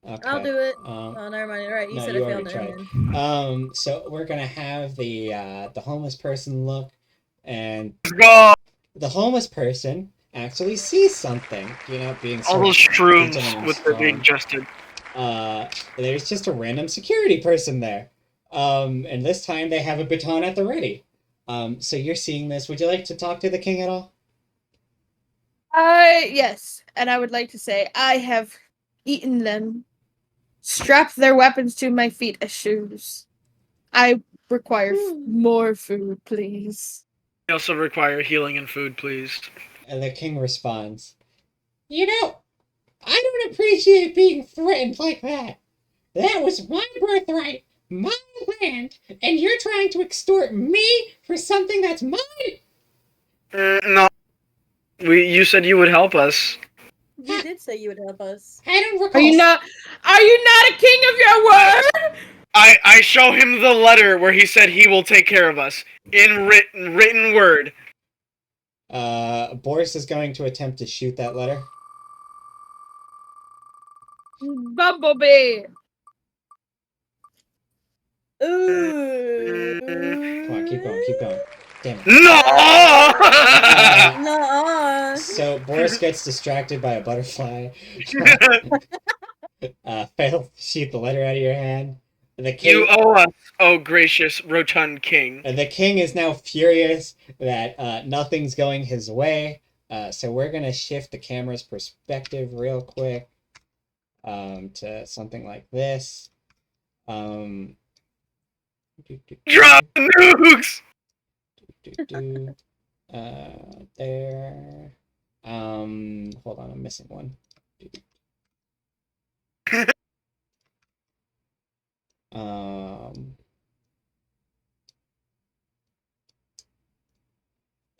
A: Okay.
C: I'll do it. Oh, never mind. All right, you said I failed. Never mind.
A: So we're gonna have the homeless person look, and
B: Go.
A: The homeless person actually sees something. You know, being
B: all those shrooms with the being ingested.
A: There's just a random security person there. And this time they have a baton at the ready. So you're seeing this. Would you like to talk to the king at all?
D: Yes. And I would like to say, I have eaten them. Strapped their weapons to my feet as shoes. I require more food, please.
B: I also require healing and food, please.
A: And the king responds, You know, I don't appreciate being threatened like that. That was my birthright, my land, and you're trying to extort me for something that's mine?
B: No. You said you would help us.
C: You did say you would help us.
A: I don't recall.
D: Are you not a king of your word?
B: I show him the letter where he said he will take care of us. In written word.
A: Boris is going to attempt to shoot that letter.
D: Bumblebee.
C: Ooh.
A: Come on, keep going. Damn it.
B: No!
C: No.
A: So Boris gets distracted by a butterfly. Fails to shoot the letter out of your hand. The king,
B: you owe us, oh gracious, rotund king.
A: The king is now furious that nothing's going his way. So we're going to shift the camera's perspective real quick to something like this.
B: Drop nukes!
A: There. Hold on, I'm missing one.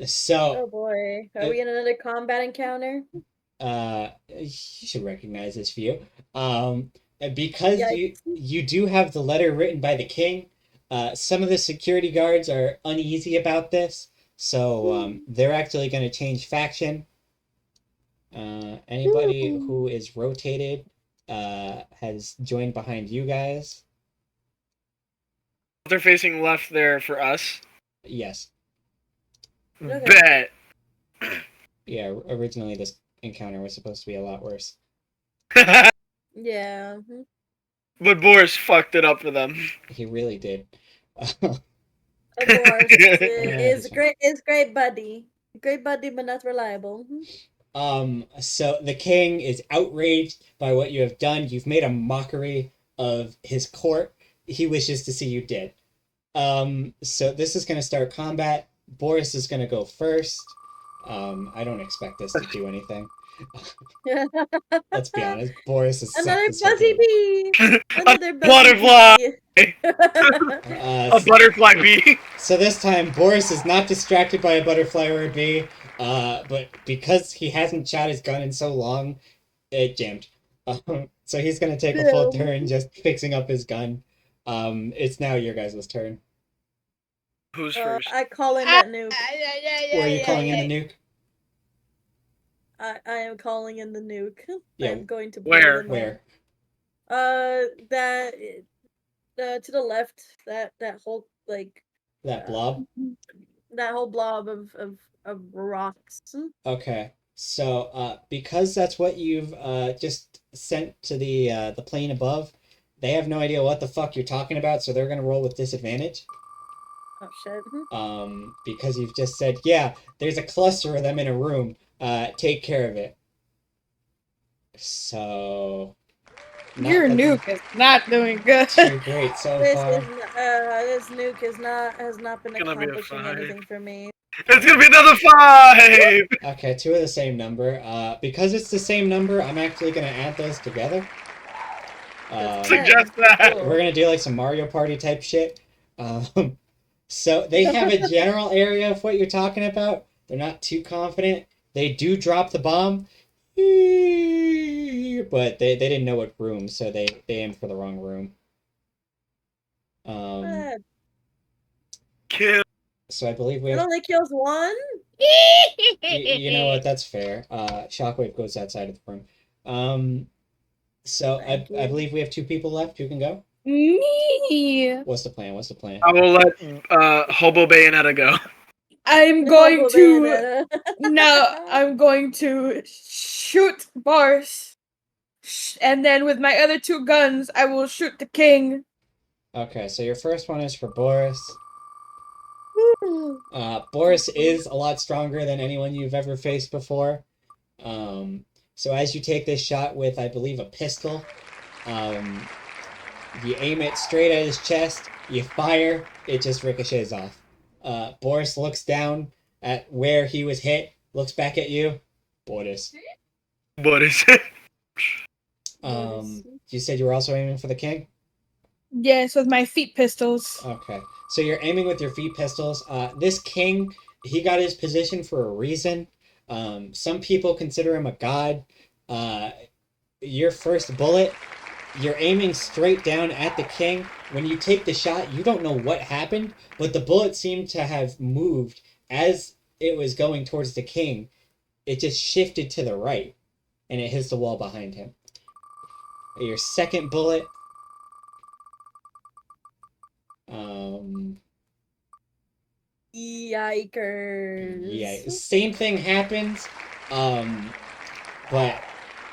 A: So.
C: Oh boy, are we in another combat encounter?
A: You should recognize this view. Because you do have the letter written by the king. Some of the security guards are uneasy about this, so they're actually going to change faction. Anybody who is rotated has joined behind you guys.
B: They're facing left there for us.
A: Yes.
B: Okay. Bet.
A: Yeah, originally this encounter was supposed to be a lot worse.
C: Yeah.
B: But Boris fucked it up for them.
A: He really did.
C: Of course,
A: he's
C: is great buddy, but not reliable.
A: So the king is outraged by what you have done. You've made a mockery of his court. He wishes to see you dead. So this is going to start combat. Boris is going to go first. I don't expect this to do anything. Let's be honest. Boris is
C: Another
A: sucked
C: buzzy bee. Another
B: Butterfly.
C: bee.
B: A butterfly bee.
A: So this time, Boris is not distracted by a butterfly or a bee, but because he hasn't shot his gun in so long, it jammed. So he's gonna take a full turn just fixing up his gun. It's now your guys' turn.
B: Who's first?
C: I call in that nuke.
A: Where are you calling in the nuke?
C: I am calling in the nuke.
A: Yeah.
C: I'm going to
B: Where?
A: Where?
C: That to the left. That whole like.
A: That blob.
C: That whole blob of rocks.
A: Okay. So, because that's what you've just sent to the plane above, they have no idea what the fuck you're talking about, so they're gonna roll with disadvantage.
C: Oh shit.
A: Because you've just said, yeah, there's a cluster of them in a room. Take care of it. So.
D: Your nuke is not doing good.
A: Too great so far.
C: This nuke has not been accomplishing anything for me.
B: It's gonna be another 5!
A: Okay, two of the same number. Because it's the same number, I'm actually gonna add those together.
B: Suggest that.
A: We're gonna do like some Mario Party type shit. So they have a general area of what you're talking about. They're not too confident. They do drop the bomb, but they didn't know what room, so they aimed for the wrong room.
B: Kill.
A: So I believe we have...
C: It only kills one?
A: You know what, that's fair. Shockwave goes outside of the room. So I believe we have 2 people left who can go.
D: Me.
A: What's the plan? What's the plan?
B: I will let Hobo Bayonetta go.
D: I'm going to I'm going to shoot Boris, and then with my other 2 guns, I will shoot the king.
A: Okay, so your first one is for Boris. Boris is a lot stronger than anyone you've ever faced before. So as you take this shot with, I believe, a pistol, you aim it straight at his chest, you fire, it just ricochets off. Boris looks down at where he was hit, looks back at you. Boris. You said you were also aiming for the king?
D: Yes, with my feet pistols.
A: Okay. So you're aiming with your feet pistols. This king, he got his position for a reason. Some people consider him a god. Your first bullet, you're aiming straight down at the king. When you take the shot, you don't know what happened, but the bullet seemed to have moved as it was going towards the king. It just shifted to the right, and it hits the wall behind him. Your second bullet...
C: Yikers.
A: Yeah, same thing happens, but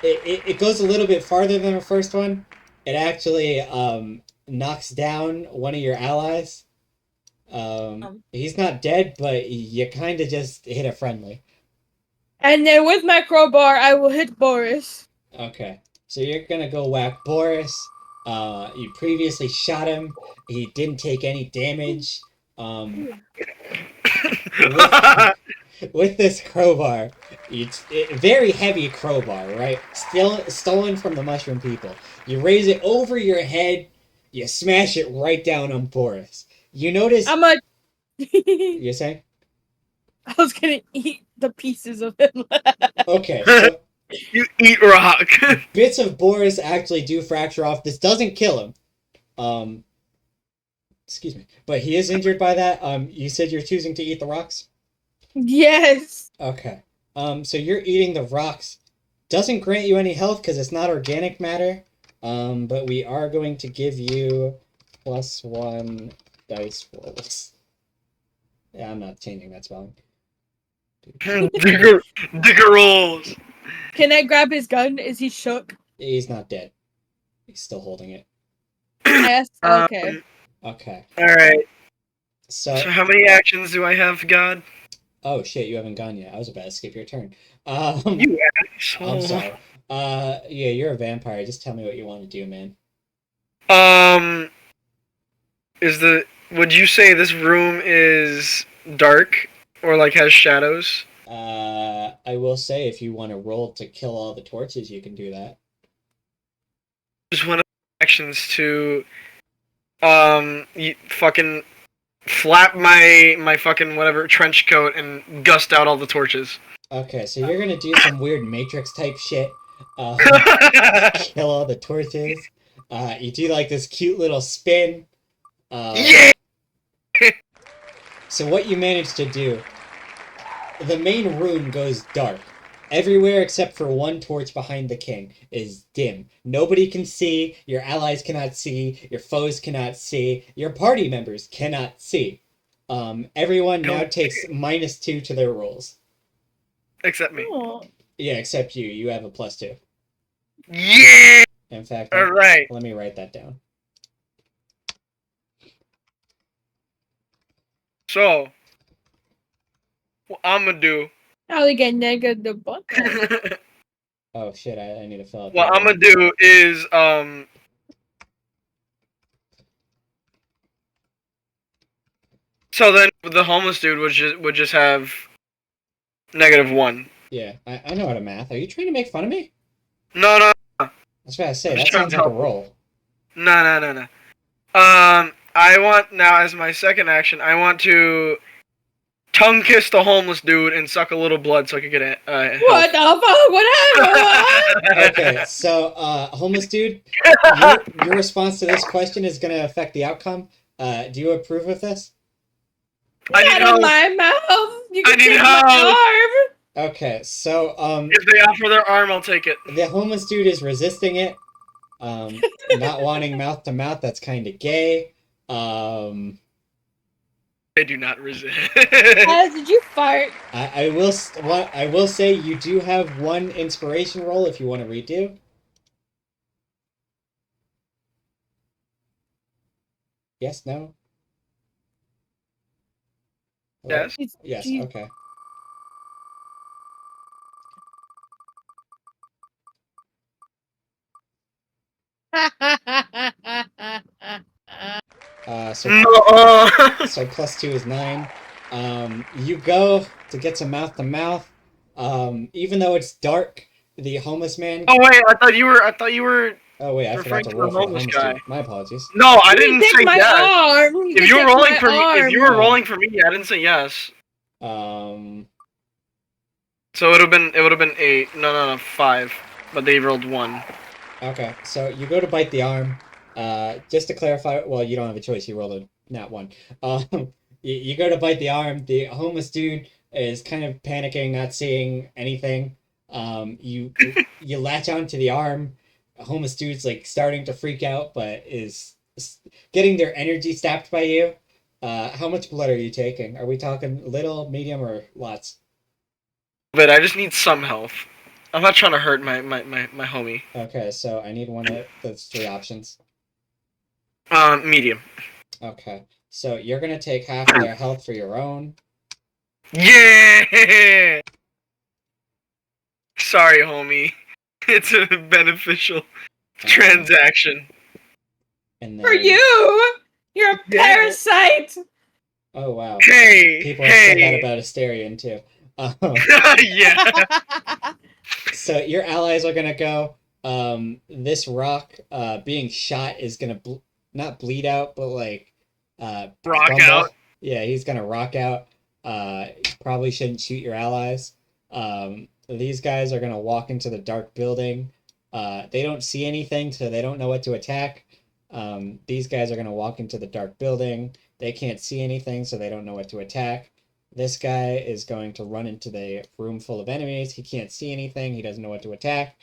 A: it goes a little bit farther than the first one. It actually knocks down one of your allies. He's not dead, but you kind of just hit a friendly.
D: And then with my crowbar, I will hit Boris.
A: Okay, so you're gonna go whack Boris. You previously shot him. He didn't take any damage. With this crowbar, it's very heavy crowbar, right? Still stolen from the mushroom people. You raise it over your head, you smash it right down on Boris. You notice... You're saying?
D: I was gonna eat the pieces of him.
A: Okay, so...
B: You eat rock.
A: Bits of Boris actually do fracture off. This doesn't kill him. Excuse me. But he is injured by that. You said you're choosing to eat the rocks?
D: Yes.
A: Okay. So you're eating the rocks. Doesn't grant you any health because it's not organic matter. But we are going to give you +1 dice rolls. Yeah, I'm not changing that spelling.
B: Digger rolls.
D: Can I grab his gun? Is he shook?
A: He's not dead. He's still holding it.
D: Yes. Okay.
A: Okay.
B: All right.
A: So
B: how many actions do I have, God?
A: Oh shit, you haven't gone yet. I was about to skip your turn.
B: You asshole.
A: I'm sorry. Yeah, you're a vampire. Just tell me what you want to do, man.
B: Would you say this room is dark or like has shadows?
A: I will say if you want to roll to kill all the torches, you can do that.
B: Just one of the actions to you fucking flap my fucking whatever trench coat and gust out all the torches.
A: Okay, so you're gonna do some weird Matrix type shit. Kill all the torches. You do like this cute little spin.
B: Yeah.
A: So what you manage to do, the main room goes dark. Everywhere except for one torch behind the king is dim. Nobody can see, your allies cannot see, your foes cannot see, your party members cannot see. Everyone now takes -2 to their rolls.
B: Except me.
D: Oh.
A: Yeah, except you. You have a +2.
B: Yeah!
A: In fact,
B: Alright.
A: Let me write that down.
B: So, what I'm gonna do...
D: How they get negative butt.
A: Oh shit, I need to fill out
B: what I'm gonna do is, so then the homeless dude would just have -1.
A: Yeah, I know how to math. Are you trying to make fun of me?
B: No.
A: I was about to say, that sounds like a roll.
B: No. I want, now as my second action, I want to tongue kiss the homeless dude and suck a little blood so I can get
D: What the fuck? What happened?
A: Okay, so, homeless dude, your response to this question is going to affect the outcome. Do you approve of this?
B: I need help.
D: In my mouth. You can take
B: help.
A: my arm. Okay, so,
B: if they offer their arm, I'll take it.
A: The homeless dude is resisting it. Not wanting mouth to mouth, that's kind of gay. I
B: do not resist.
D: Did you fart?
A: I will say you do have one inspiration roll if you want to redo. Yes, no? Hello?
B: Yes.
A: Yes, okay. So +2 is 9. You go to get some mouth to mouth. Even though it's dark, the homeless man.
B: Oh wait, I thought you were.
A: Oh wait, I forgot to roll for the homeless guy. Dude. My apologies.
B: No, I didn't say
D: my
B: yes.
D: Arm.
B: If you were rolling for me, if you were rolling for me, I didn't say yes. So it would have been 8. No, 5. But they rolled 1.
A: Okay, so you go to bite the arm. Just to clarify, well, you don't have a choice. You rolled a nat 1. You go to bite the arm. The homeless dude is kind of panicking, not seeing anything. You latch onto the arm. A homeless dude's like starting to freak out, but is getting their energy sapped by you. How much blood are you taking? Are we talking little, medium, or lots?
B: But I just need some health. I'm not trying to hurt my homie.
A: Okay, so I need one of those 3 options.
B: Medium.
A: Okay, so you're gonna take half of their health for your own.
B: Yeah! Sorry, homie. It's a beneficial transaction.
A: And then...
D: For you! You're a parasite!
A: Oh, wow.
B: Hey!
A: People have said that about Asterion, too.
B: Yeah.
A: So your allies are gonna go. This rock, being shot is gonna not bleed out, but like,
B: rock
A: crumble.
B: out.
A: Yeah, he's gonna rock out. Probably shouldn't shoot your allies. These guys are gonna walk into the dark building. They don't see anything, so they don't know what to attack. These guys are gonna walk into the dark building. They can't see anything, so they don't know what to attack. This guy is going to run into the room full of enemies. He can't see anything. He doesn't know what to attack.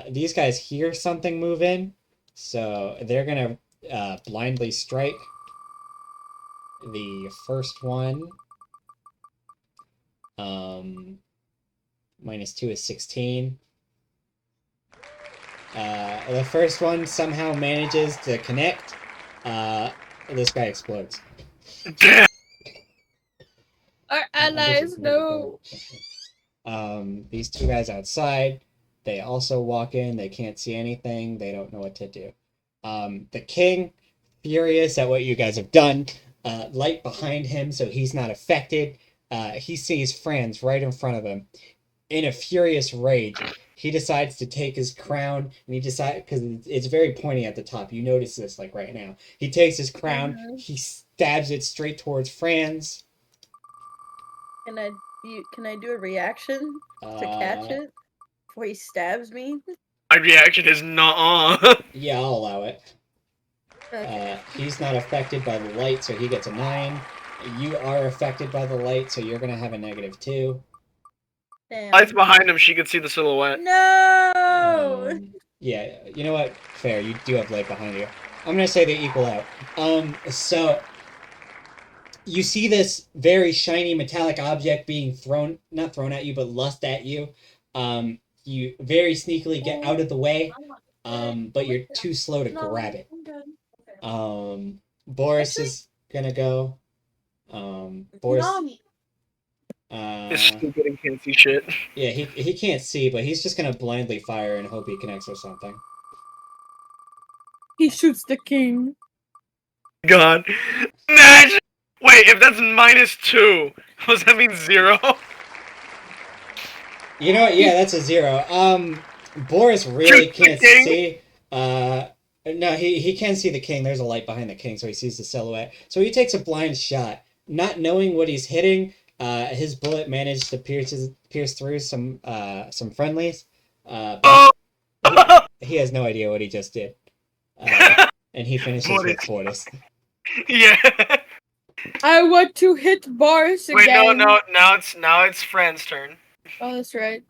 A: These guys hear something move in, so they're going to blindly strike. The first one, -2 is 16. The first one somehow manages to connect. This guy explodes.
B: Damn.
D: Our allies know.
A: These two guys outside, they also walk in. They can't see anything. They don't know what to do. The king, furious at what you guys have done, light behind him so he's not affected. He sees Franz right in front of him. In a furious rage, he decides to take his crown, and he decides, because it's very pointy at the top. You notice this like right now. He takes his crown, he stabs it straight towards Franz.
C: Can I do a reaction to catch it before he stabs me?
B: My reaction is nah.
A: Yeah, I'll allow it.
C: Okay.
A: He's not affected by the light, so he gets a 9. You are affected by the light, so you're gonna have a -2.
C: Damn.
B: Lights behind him, she could see the silhouette.
C: No.
A: Yeah, you know what? Fair, you do have light behind you. I'm gonna say they equal out. So you see this very shiny metallic object being thrown, not thrown at you, but lust at you. You very sneakily get out of the way, but you're too slow to grab it. Boris is gonna go. Boris.
B: Is stupid and can't see shit.
A: Yeah, he can't see, but he's just gonna blindly fire and hope he connects with something.
D: He shoots the king.
B: God. Imagine. Wait, if that's -2, does that mean 0?
A: You know what? Yeah, that's a 0. Boris really can't see. No, he can see the king. There's a light behind the king, so he sees the silhouette. So he takes a blind shot, not knowing what he's hitting. His bullet managed to pierce through some friendlies. But he has no idea what he just did. And he finishes with Fortis.
B: Yeah.
D: I want to hit Boris again.
B: Wait, no. Now it's Fran's turn.
D: Oh, that's right.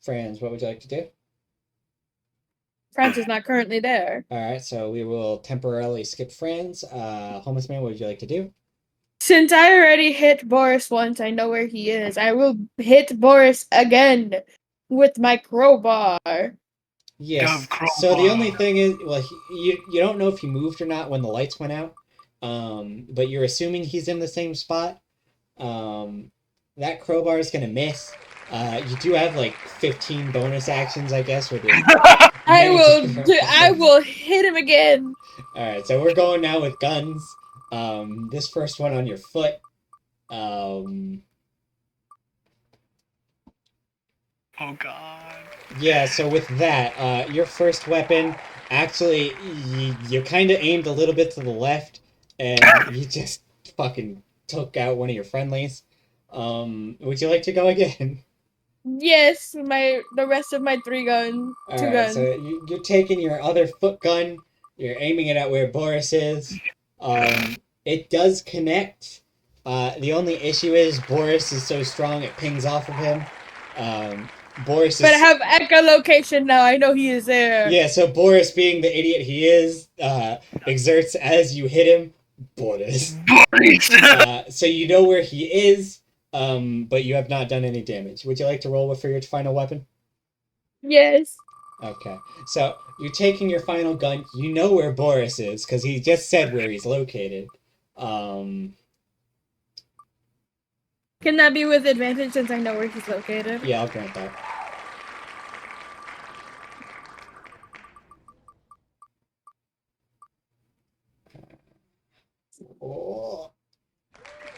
A: Franz, what would you like to do?
D: Franz is not currently there.
A: Alright, so we will temporarily skip Franz. Homeless Man, what would you like to do?
D: Since I already hit Boris once, I know where he is. I will hit Boris again with my crowbar.
A: Yes. So the only thing is, well, you don't know if he moved or not when the lights went out. But you're assuming he's in the same spot. That crowbar is gonna miss. You do have like 15 bonus actions, I guess, with your.
D: I will hit him again.
A: All right, so we're going now with guns. This first one on your foot.
B: Oh God.
A: Yeah, so with that, your first weapon, actually, you kind of aimed a little bit to the left, and you just fucking took out one of your friendlies. Would you like to go again?
D: Yes, the rest of my 3 guns.
A: All
D: 2
A: right,
D: guns.
A: so you're taking your other foot gun, you're aiming it at where Boris is. It does connect. The only issue is Boris is so strong it pings off of him. Boris is...
D: But I have echolocation now. I know he is there.
A: Yeah, so Boris, being the idiot he is, exerts as you hit him. Boris. So you know where he is, but you have not done any damage. Would you like to roll for your final weapon?
D: Yes.
A: Okay. So you're taking your final gun. You know where Boris is, because he just said where he's located.
D: Can that be with advantage since I know where he's located?
A: Yeah, I'll grant that.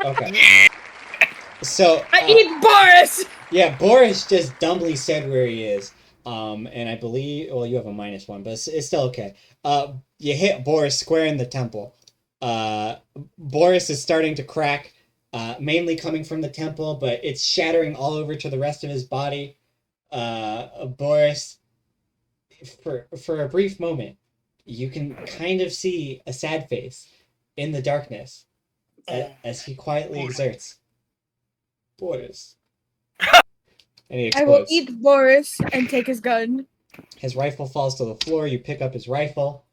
A: Okay. So
D: I eat Boris!
A: Yeah, Boris just dumbly said where he is. And I believe, well, you have a -1, but it's still okay. You hit Boris square in the temple. Boris is starting to crack, mainly coming from the temple, but it's shattering all over to the rest of his body. Boris, for a brief moment, you can kind of see a sad face in the darkness as he quietly exerts. Boris. And he explodes.
D: I will eat Boris and take his gun.
A: His rifle falls to the floor. You pick up his rifle,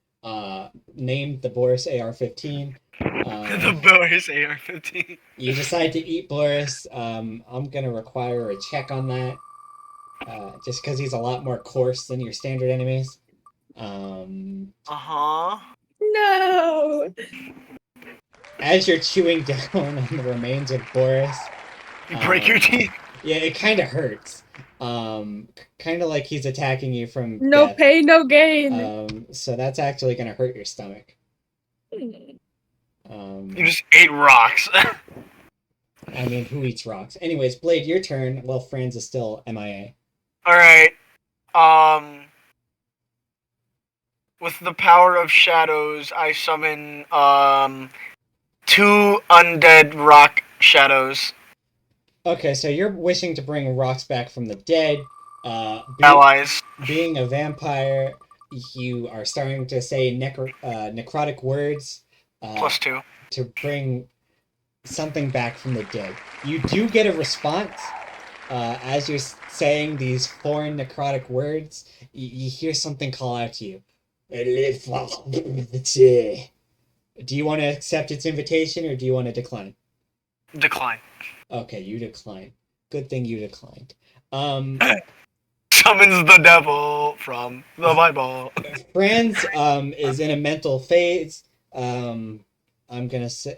A: named the Boris AR-15.
B: The Boris AR-15.
A: You decide to eat Boris. I'm going to require a check on that. just because he's a lot more coarse than your standard enemies.
D: No.
A: As you're chewing down on the remains of Boris,
B: You break your teeth.
A: yeah, it kind of hurts. Kind of like he's attacking you from
D: No
A: death.
D: pain, no gain.
A: So that's actually gonna hurt your stomach.
B: You just ate rocks.
A: I mean, who eats rocks? Anyways, Blade, your turn. Well, Franz is still MIA.
B: Alright. With the power of shadows, I summon 2 undead rock shadows.
A: Okay, so you're wishing to bring rocks back from the dead.
B: Allies.
A: Being a vampire, you are starting to say necrotic words.
B: +2.
A: To bring something back from the dead. You do get a response. As you're saying these foreign necrotic words, you hear something call out to you. Do you want to accept its invitation or do you want to decline?
B: Decline.
A: Okay, you decline. Good thing you declined.
B: Summons the devil from the Bible.
A: Franz is in a mental phase. I'm gonna say.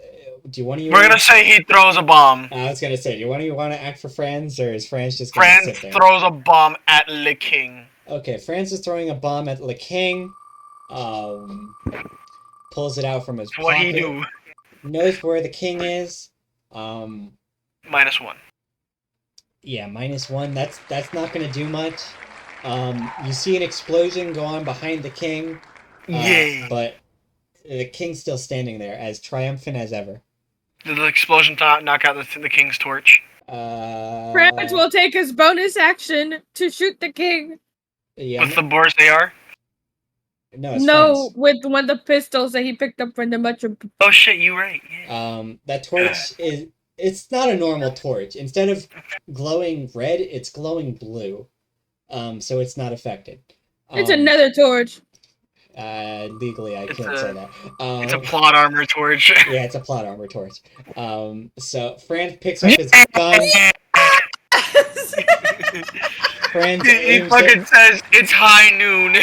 A: Do you want to?
B: We're gonna say he throws a bomb.
A: I was gonna say, do you want to act for Franz, or is Franz just gonna sit there?
B: Franz throws a bomb at Le King.
A: Okay, Franz is throwing a bomb at Le King. Pulls it out from his pocket.
B: What he do?
A: Knows where the king is.
B: -1.
A: Yeah, -1. That's not gonna do much. You see an explosion go on behind the king.
B: Yay!
A: But the king's still standing there, as triumphant as ever.
B: Did the explosion knock out the king's torch?
D: Franz will take his bonus action to shoot the king.
A: Yeah.
B: With the Boris AR?
A: No,
D: with one of the pistols that he picked up from the mushroom.
B: Oh shit, you right. Yeah.
A: That torch it's not a normal torch. Instead of glowing red, it's glowing blue. So it's not affected.
D: It's another torch.
A: Legally, I can't say that.
B: It's a plot armor torch.
A: Yeah, it's a plot armor torch. So Franz picks up his gun. Franz
B: he fucking says it's high noon.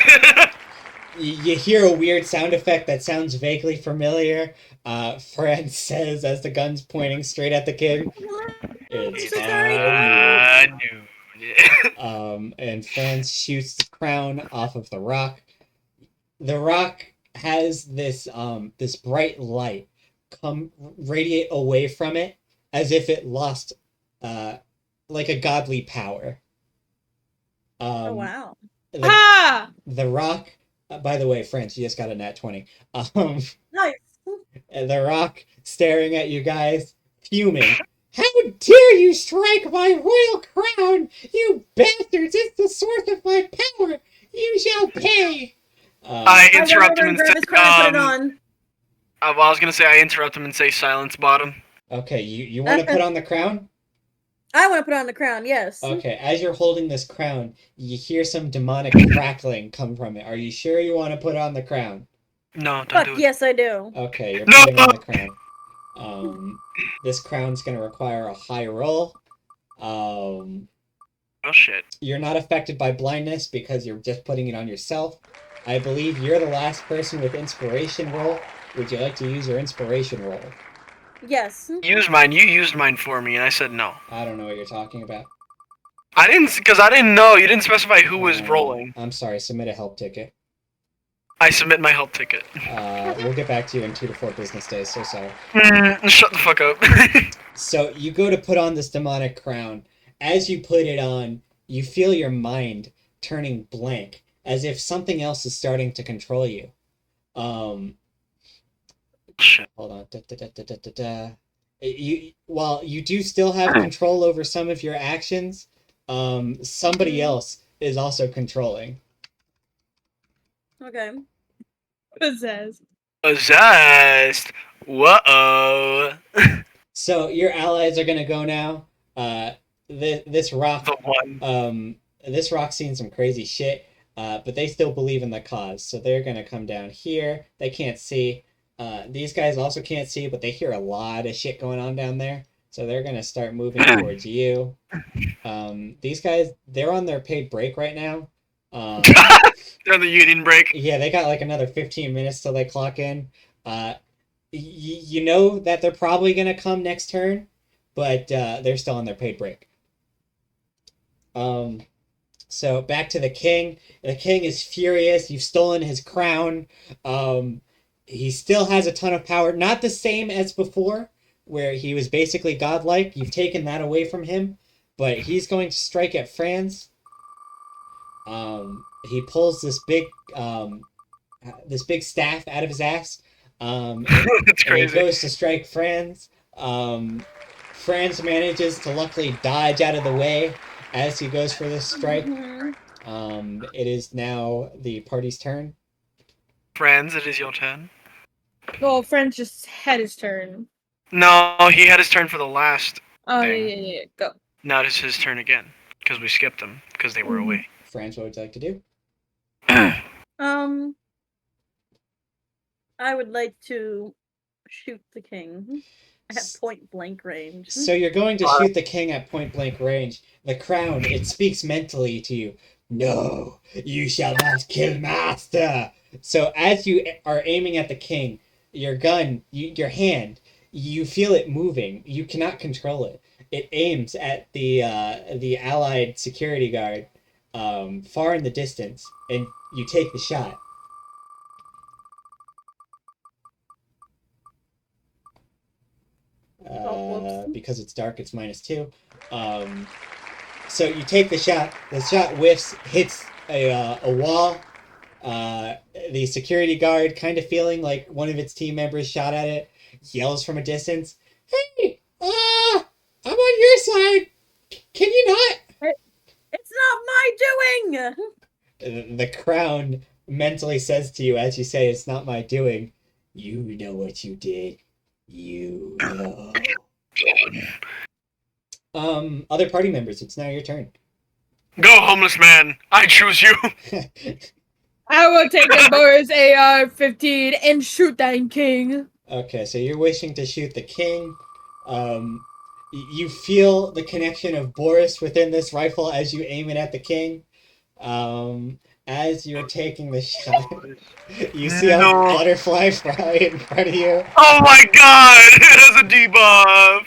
A: You hear a weird sound effect that sounds vaguely familiar. Franz says as the gun's pointing straight at the king. It's high noon. And Franz shoots the crown off of the rock. The rock has this bright light radiate away from it as if it lost like a godly power.
C: Oh wow.
A: The rock, by the way, Franz, you just got a nat 20.
C: Nice.
A: The rock staring at you guys, fuming. How dare you strike my royal crown, you bastards! It's the source of my power. You shall pay.
B: I interrupt him and say,
C: I
B: was gonna say I interrupt him and say silence bottom.
A: Okay, you want to put on the crown?
C: I want to put on the crown, yes.
A: Okay, as you're holding this crown, you hear some demonic crackling come from it. Are you sure you want to put on the crown?
B: No, don't do it.
C: Yes, I do.
A: Okay, you're putting on the crown. This crown's gonna require a high roll.
B: Oh shit.
A: You're not affected by blindness because you're just putting it on yourself. I believe you're the last person with inspiration roll. Would you like to use your inspiration roll?
C: Yes.
B: Use mine. You used mine for me, and I said no.
A: I don't know what you're talking about.
B: I didn't know. You didn't specify who was rolling.
A: I'm sorry. Submit a help ticket.
B: I submit my help ticket.
A: We'll get back to you in 2 to 4 business days. So sorry.
B: Shut the fuck up.
A: So you go to put on this demonic crown. As you put it on, you feel your mind turning blank, as if something else is starting to control you. Hold on. While you do still have control over some of your actions, somebody else is also controlling.
C: Okay.
D: Possessed.
B: Whoa.
A: So your allies are gonna go now. This rock. This rock's seen some crazy shit, but they still believe in the cause, so they're gonna come down here. They can't see. These guys also can't see, but they hear a lot of shit going on down there. So they're gonna start moving towards you. These guys, they're on their paid break right now.
B: They're on the union break.
A: Yeah, they got like another 15 minutes till they clock in. You know that they're probably gonna come next turn, but they're still on their paid break. So back to the king. The king is furious. You've stolen his crown. He still has a ton of power. Not the same as before, where he was basically godlike. You've taken that away from him, but he's going to strike at Franz. He pulls this big staff out of his ass.
B: It's crazy.
A: And he goes to strike Franz. Franz manages to luckily dodge out of the way as he goes for this strike. It is now the party's turn.
B: Franz, it is your turn.
D: Well, Franz just had his turn.
B: No, he had his turn for the last
D: Oh,
B: thing.
D: yeah. Go.
B: Now it's his turn again, because we skipped him, because they were away.
A: Franz, what would you like to do?
C: I would like to shoot the king at point blank range.
A: So you're going to shoot the king at point blank range. The crown, it speaks mentally to you. No, you shall not kill master. So as you are aiming at the king, your gun, your hand, you feel it moving. You cannot control it. It aims at the allied security guard far in the distance, and you take the shot. Because it's dark, it's -2. So you take the shot. The shot whiffs, hits a wall. The security guard, kind of feeling like one of its team members shot at it, yells from a distance, "Hey, I'm on your side. Can you not?"
C: It's not my doing!
A: The crown mentally says to you as you say, "It's not my doing." You know what you did. You know. Other party members, it's now your turn.
B: Go, homeless man. I choose you.
D: I will take the Boris AR-15 and shoot that king.
A: Okay, so you're wishing to shoot the king. You feel the connection of Boris within this rifle as you aim it at the king. As you're taking the shot, you see a butterfly fly in front of you.
B: Oh my god! It has a debuff!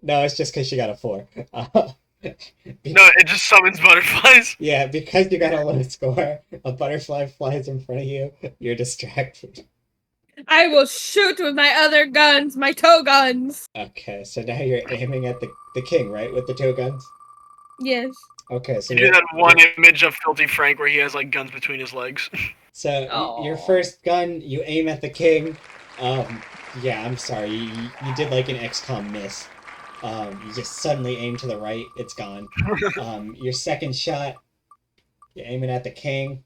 A: No, it's just because she got a 4.
B: No, it just summons butterflies.
A: Yeah, because you got a low score, a butterfly flies in front of you. You're distracted.
D: I will shoot with my other guns, my tow guns.
A: Okay, so now you're aiming at the king, right, with the tow guns?
D: Yes.
A: Okay, so
B: you do that one image of Filthy Frank where he has like guns between his legs.
A: So your first gun, you aim at the king. Yeah, I'm sorry, you did like an XCOM miss. You just suddenly aim to the right, it's gone. Your second shot, you're aiming at the king.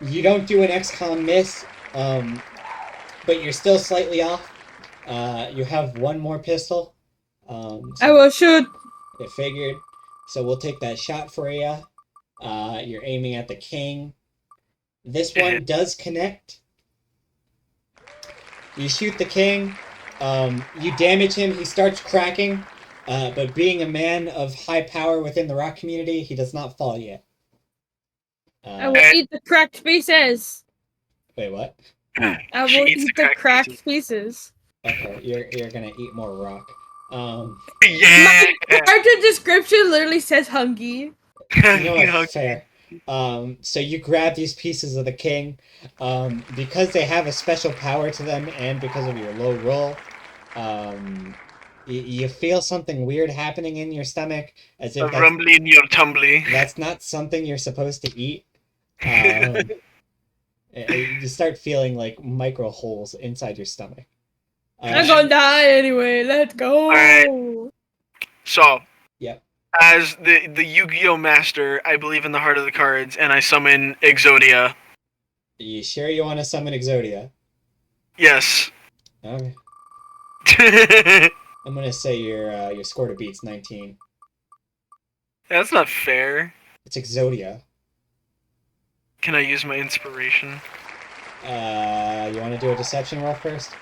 A: You don't do an XCOM miss, but you're still slightly off. You have one more pistol. So
D: I will shoot.
A: it figured. So we'll take that shot for you. You're aiming at the king. This one does connect. You shoot the king. You damage him. He starts cracking. But being a man of high power within the rock community, he does not fall yet.
D: I will eat the cracked pieces.
A: Wait, what?
D: I will eat the cracked pieces.
A: Okay, you're gonna eat more rock.
B: Yeah.
D: My character description literally says hungry.
A: You know what? Fair. So you grab these pieces of the king. Because they have a special power to them, and because of your low roll, you feel something weird happening in your stomach, as if
B: a rumbly in your tumbly.
A: That's not something you're supposed to eat. You start feeling like micro holes inside your stomach.
D: I'm gonna die anyway. Let's go.
B: Right. So,
A: yep.
B: As the Yu-Gi-Oh master, I believe in the heart of the cards, and I summon Exodia.
A: You sure you want to summon Exodia?
B: Yes.
A: Okay. I'm gonna say your score to beat's 19.
B: That's not fair.
A: It's Exodia.
B: Can I use my inspiration?
A: You want to do a deception roll first?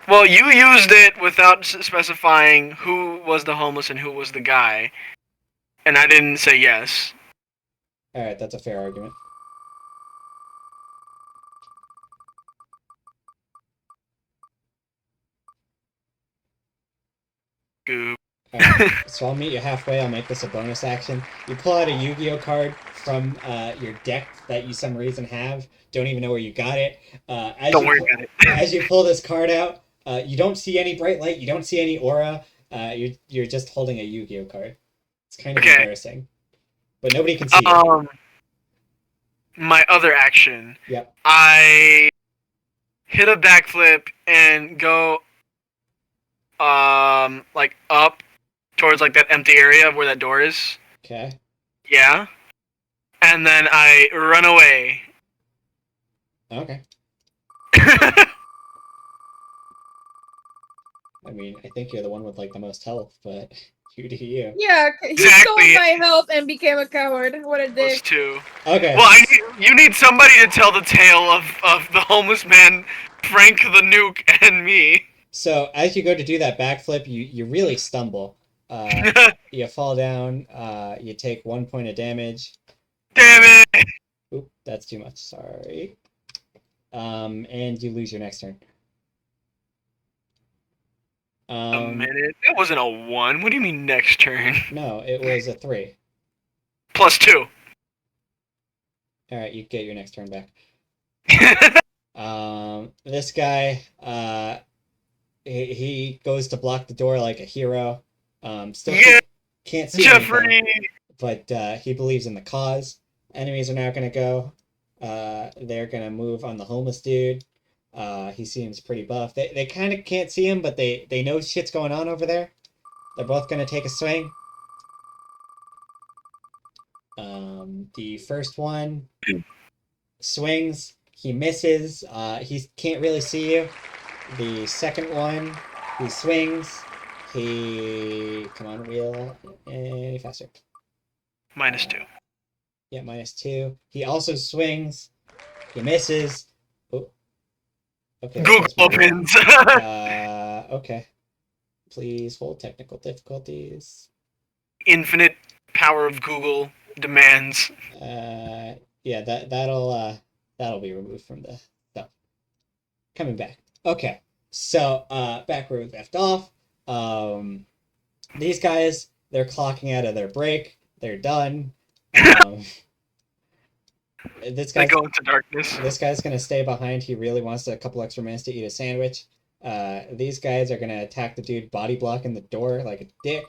B: Well, you used it without specifying who was the homeless and who was the guy, and I didn't say yes.
A: All right, that's a fair argument.
B: Goop.
A: Alright, so I'll meet you halfway. I'll make this a bonus action. You pull out a Yu-Gi-Oh card from your deck that you some reason have. Don't even know where you got it.
B: Don't worry about it.
A: As you pull this card out, you don't see any bright light. You don't see any aura. You're just holding a Yu-Gi-Oh card. It's kind of embarrassing, but nobody can see you.
B: My other action.
A: Yep.
B: I hit a backflip and go like up towards like that empty area where that door is.
A: Okay.
B: Yeah. And then I run away.
A: Okay. I mean, I think you're the one with like the most health, but you do you.
D: Yeah, he stole my health and became a coward. What a dick.
B: Two.
A: Okay.
B: Well, you need somebody to tell the tale of the homeless man, Frank the Nuke, and me.
A: So as you go to do that backflip, you really stumble. You fall down. You take 1 point of damage.
B: Damn it!
A: Oop, that's too much. Sorry. And you lose your next turn.
B: A minute? That wasn't a 1. What do you mean next turn?
A: No, it was a 3.
B: +2.
A: Alright, you get your next turn back. This guy, he goes to block the door like a hero. Still can't see
B: Jeffrey!
A: anything, but he believes in the cause. Enemies are now going to go. They're going to move on the homeless dude. He seems pretty buff. They kind of can't see him, but they know shit's going on over there. They're both going to take a swing. The first one swings. He misses. He can't really see you. The second one, he swings. Come on, wheel. Any faster.
B: -2.
A: Yeah, -2. He also swings. He misses. Oh. Okay.
B: Google opens.
A: Okay. Please hold technical difficulties.
B: Infinite power of Google demands.
A: Yeah, that'll be removed from the stuff. Coming back. Okay. So, back where we left off. These guys, they're clocking out of their break. They're done. This guy's,
B: they go into darkness.
A: This guy's gonna stay behind. He really wants a couple extra minutes to eat a sandwich. These guys are gonna attack the dude body blocking the door like a dick.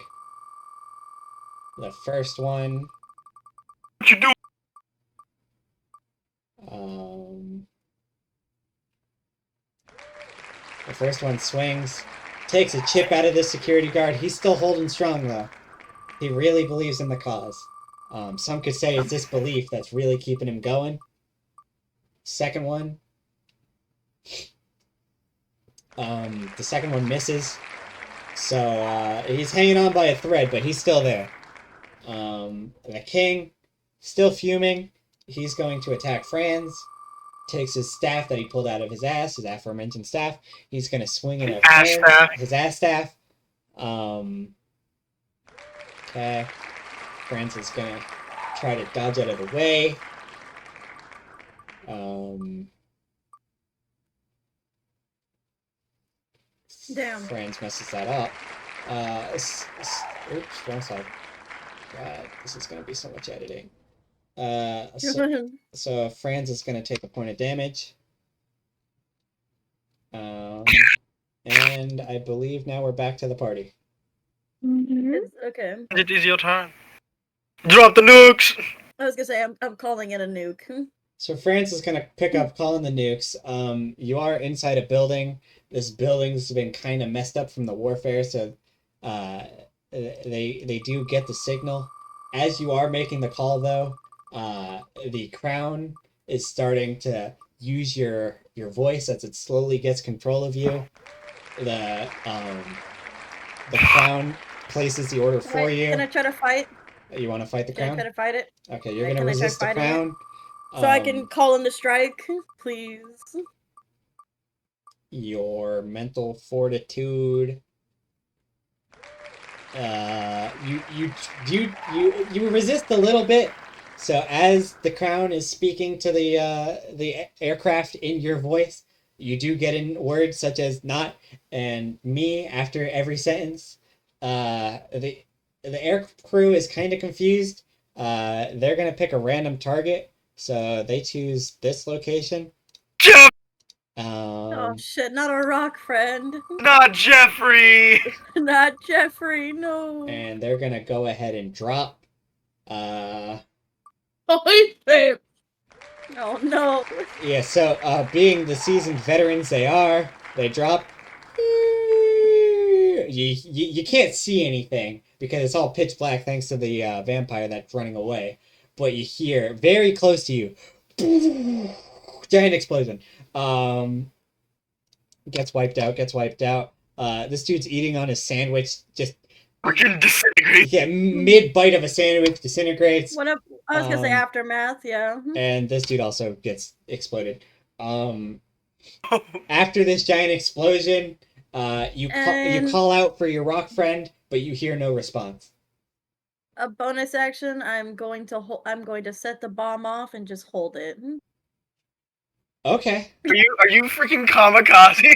A: The first one.
B: What you doing?
A: The first one swings, takes a chip out of the security guard. He's still holding strong though. He really believes in the cause. Some could say it's this belief that's really keeping him going. Second one. The second one misses. So he's hanging on by a thread, but he's still there. The king, still fuming. He's going to attack Franz. Takes his staff that he pulled out of his ass, his aforementioned staff. He's going to swing it at Franz, his ass staff. Okay. Franz is going to try to dodge out of the way.
C: Damn.
A: Franz messes that up. Oops, wrong side. God, this is going to be so much editing. So Franz is going to take a point of damage. And I believe now we're back to the party.
C: Okay.
B: It is your time. Drop the nukes!
C: I was gonna say, I'm calling in a nuke.
A: So Franz is going to pick up calling the nukes. You are inside a building. This building's been kind of messed up from the warfare, so they do get the signal. As you are making the call, though, the crown is starting to use your voice as it slowly gets control of you. The crown places the order for you.
C: Can I try to fight?
A: You want to fight the crown?
C: Can I try to fight it?
A: Okay, you're going to resist the crown.
C: So I can call in the strike, please.
A: your mental fortitude. You resist a little bit. So as the crown is speaking to the aircraft in your voice, you do get in words such as "not" and "me" after every sentence. The air crew is kind of confused. They're gonna pick a random target, so they choose this location.
B: Jeff,
C: Oh shit! Not our rock friend.
B: not Jeffrey.
C: Not Jeffrey. No.
A: And they're gonna go ahead and drop.
D: Holy shit!
C: Oh no.
A: Yeah, so being the seasoned veterans they are, they drop. You can't see anything because it's all pitch black thanks to the vampire that's running away. But you hear very close to you, giant explosion. Gets wiped out. This dude's eating on his sandwich. Just
B: Freaking disintegrate.
A: yeah, mid bite of a sandwich disintegrates.
C: What up? I was gonna say aftermath. Yeah.
A: And this dude also gets exploded. After this giant explosion, you call out for your rock friend, but you hear no response.
C: A bonus action. I'm going to set the bomb off and just hold it.
A: Okay.
B: Are you freaking kamikaze?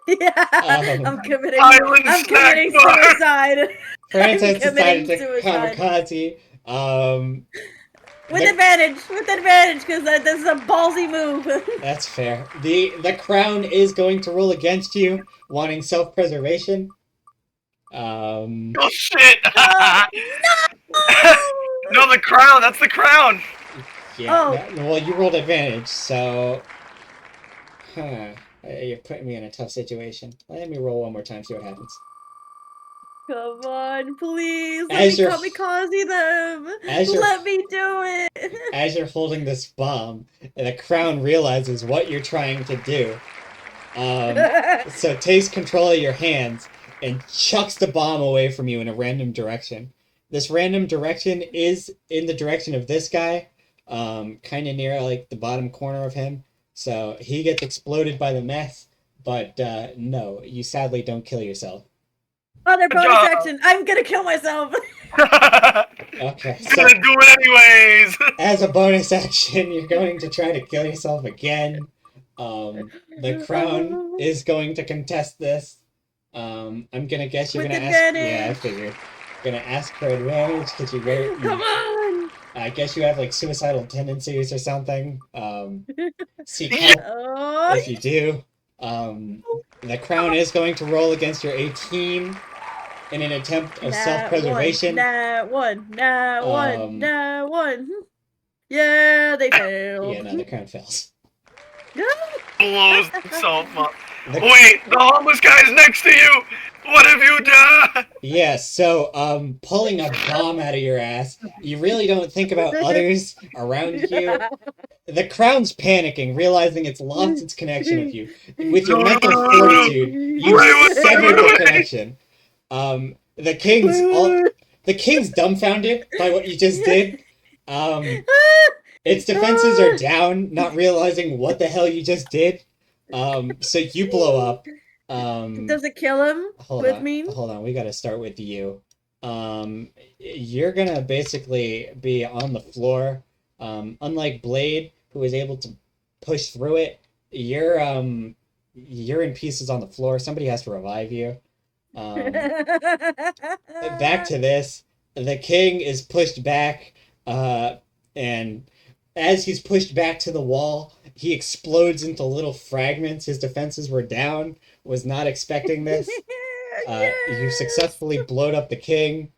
C: Yeah. I'm committing suicide.
A: Francis decided to kamikaze.
C: With advantage, because this is a ballsy move.
A: That's fair. The crown is going to roll against you, wanting self-preservation.
B: Oh shit! No, the crown. That's the crown.
A: Yeah. Oh. Well, you rolled advantage, so. You're putting me in a tough situation. Let me roll one more time, see what happens.
C: Come on, please. Let me kamikaze them. Let me do it.
A: As you're holding this bomb, the crown realizes what you're trying to do. So takes control of your hands and chucks the bomb away from you in a random direction. This random direction is in the direction of this guy, kind of near like the bottom corner of him. So he gets exploded by the mess, but no, you sadly don't kill yourself.
C: Other bonus action. I'm gonna kill myself.
A: Okay.
B: I'm gonna do it anyways.
A: As a bonus action, you're going to try to kill yourself again. The crown is going to contest this. I'm gonna guess you're gonna ask. Yeah, I figured. Gonna ask for advantage because you go.
C: Come on.
A: I guess you have like suicidal tendencies or something. Seek help if you do. The crown is going to roll against your 18 in an attempt of self-preservation.
C: Nah, one. Yeah, they failed.
A: Yeah, no, the crown fails.
B: Blows himself up. Wait, the homeless guy's next to you! What have you done?
A: Yeah, so, pulling a bomb out of your ass, you really don't think about others around you. The crown's panicking, realizing it's lost its connection with you. With your mental fortitude, you severed the connection. The king's dumbfounded by what you just did. Its defenses are down, not realizing what the hell you just did. So you blow up.
C: Does it kill him
A: Hold on, we gotta start with you. You're gonna basically be on the floor. Unlike Blade, who was able to push through it, you're in pieces on the floor. Somebody has to revive you. Back to this. The king is pushed back, and as he's pushed back to the wall, he explodes into little fragments. His defenses were down. Was not expecting this. You successfully blowed up the king.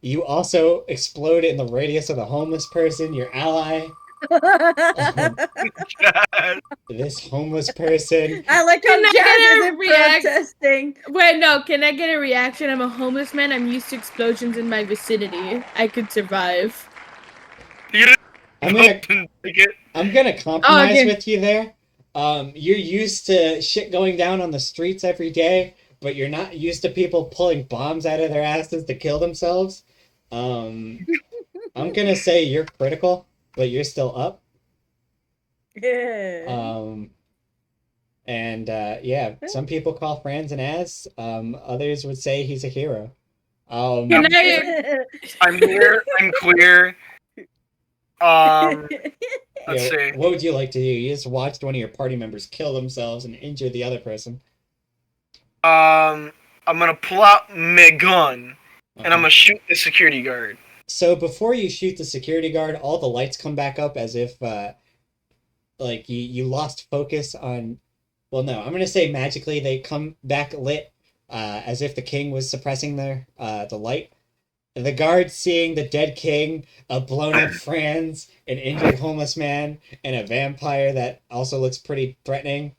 A: You also explode in the radius of the homeless person, your ally. This homeless person.
C: I like how Jazz isn't protesting.
D: Wait, no, can I get a reaction? I'm a homeless man. I'm used to explosions in my vicinity. I could survive.
A: I'm gonna compromise with you there. You're used to shit going down on the streets every day, but you're not used to people pulling bombs out of their asses to kill themselves. I'm gonna say you're critical, but you're still up. Um, and yeah, some people call Franz an ass. Others would say he's a hero.
D: Can I?
B: I'm here. I'm clear. Let's
A: Yeah,
B: see.
A: what would you like to do? You just watched one of your party members kill themselves and injure the other person.
B: I'm gonna pull out my gun and I'm gonna shoot the security guard.
A: So before you shoot the security guard, all the lights come back up as if like you lost focus on. Well, no, I'm gonna say magically they come back lit, as if the king was suppressing the light. The guards seeing the dead king, a blown up Franz, an injured homeless man, and a vampire that also looks pretty threatening.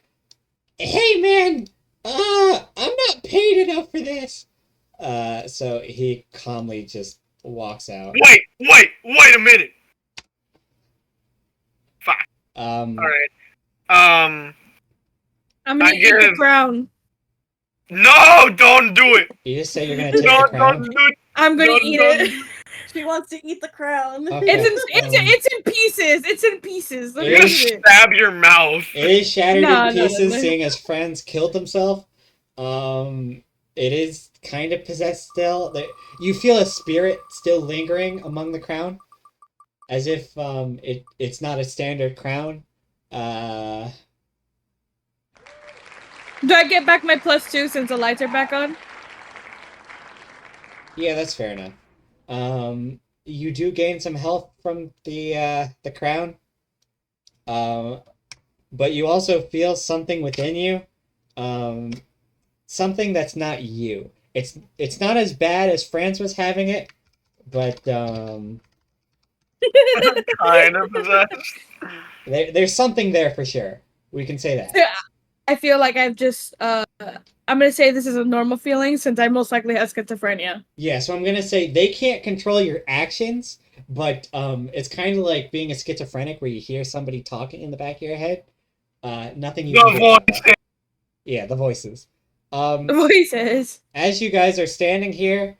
A: Hey man, I'm not paid enough for this. So he calmly just walks out.
B: Wait a minute. Fuck. All right.
D: I'm gonna eat the crown.
B: No, don't do it.
A: You just say you're gonna take the crown.
B: Don't do it.
D: I'm gonna eat it.
C: She wants to eat the crown.
A: Okay.
D: It's in pieces. It's in pieces. Let me
B: You're gonna
D: eat it.
B: stab your mouth.
A: It is shattered
D: No,
A: in pieces,
D: no.
A: seeing as Franz killed himself. It is kind of possessed still. You feel a spirit still lingering among the crown, as if it's not a standard crown.
D: Do I get back my +2 since the lights are back on?
A: Yeah, that's fair enough. You do gain some health from the crown. But you also feel something within you. Something that's not you. It's not as bad as France was having it, but
B: Kind of possessed.
A: there's something there for sure. We can say that.
D: Yeah, I feel like I've just I'm gonna say this is a normal feeling since I most likely have schizophrenia.
A: Yeah, so I'm gonna say they can't control your actions, but it's kind of like being a schizophrenic where you hear somebody talking in the back of your head. Nothing you can do about that. Yeah, the voices.
D: Voices.
A: As you guys are standing here,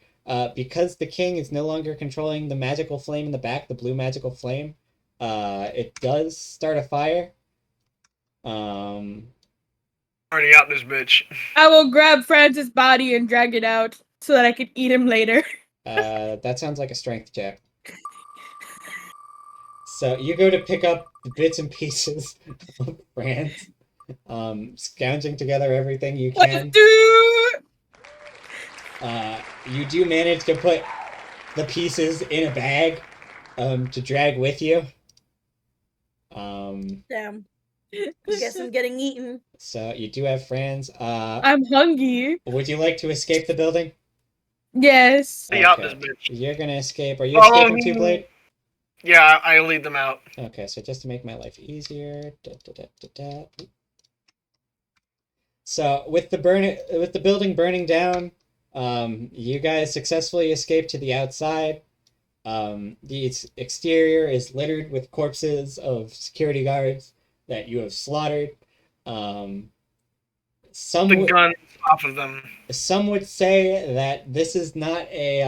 A: because the king is no longer controlling the magical flame in the back, the blue magical flame, it does start a fire.
B: Already out this bitch.
D: I will grab Francis' body and drag it out so that I can eat him later.
A: That sounds like a strength check. So you go to pick up the bits and pieces of France, scrounging together everything you can.
D: Let's do it!
A: You do manage to put the pieces in a bag, to drag with you.
C: Damn. Guess I'm getting eaten.
A: So you do have Franz.
D: I'm hungry.
A: Would you like to escape the building?
D: Yes.
B: Be out this bitch.
A: You're gonna escape. Are you escaping, Two Blade?
B: Yeah, I lead them out.
A: Okay, so just to make my life easier. So with the building burning down, you guys successfully escape to the outside. The exterior is littered with corpses of security guards that you have slaughtered.
B: The guns off of them.
A: Some would say that this is not a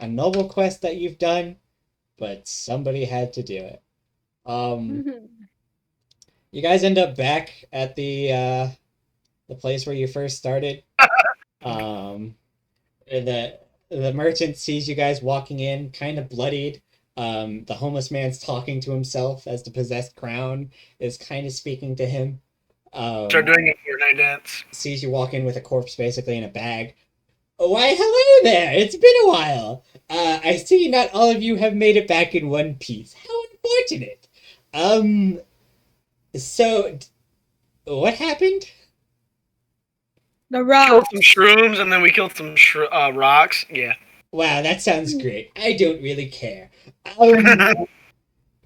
A: noble quest that you've done, but somebody had to do it. You guys end up back at the place where you first started. The merchant sees you guys walking in, kind of bloodied. The homeless man's talking to himself as the possessed crown is kind of speaking to him.
B: Start doing a Fortnite dance.
A: Sees you walk in with a corpse basically in a bag. Why, hello there! It's been a while. I see not all of you have made it back in one piece. How unfortunate. So, what happened?
D: The
B: Killed
D: rocks.
B: some shrooms and then we killed some rocks. Yeah.
A: Wow, that sounds great. I don't really care.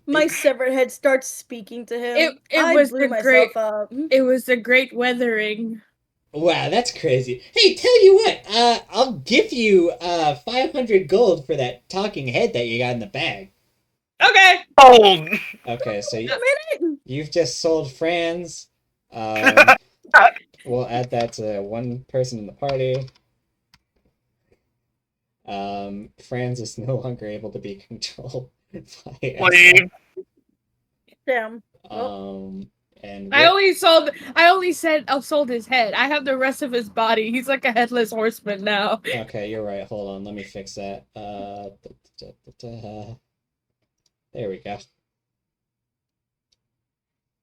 C: My severed head starts speaking to him.
D: It was the great. It was the great weathering.
A: Wow, that's crazy. Hey, tell you what, I'll give you 500 gold for that talking head that you got in the bag.
D: Okay.
B: Gold.
A: Okay, so you've just sold Franz. We'll add that to one person in the party. Franz is no longer able to be controlled by
B: Wait.
C: Damn.
A: And
D: I only sold his head. I have the rest of his body. He's like a headless horseman now.
A: Okay, you're right. Hold on, let me fix that. There we go.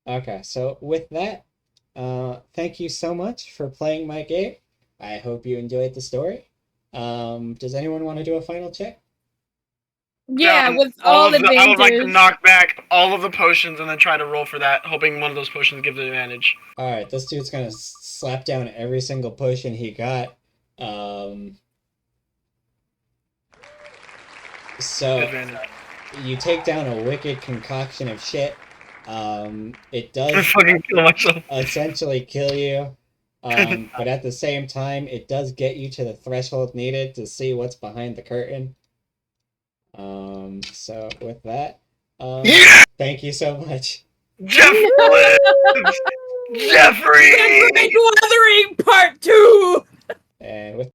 A: Okay, so with that, thank you so much for playing my game. I hope you enjoyed the story. Does anyone want to do a final check?
D: Yeah, with all the
B: I would like to
D: dangers.
B: knock back all of the potions and then try to roll for that, hoping one of those potions gives the advantage.
A: All right, this dude's gonna slap down every single potion he got. So
B: Advantage.
A: you take down a wicked concoction of shit. It
B: I
A: does
B: fucking kill myself.
A: essentially kill you. But at the same time, it does get you to the threshold needed to see what's behind the curtain. So with that, thank you so much.
B: Jeffrey! Jeffrey!
D: The Great Weathering Part 2!
A: And with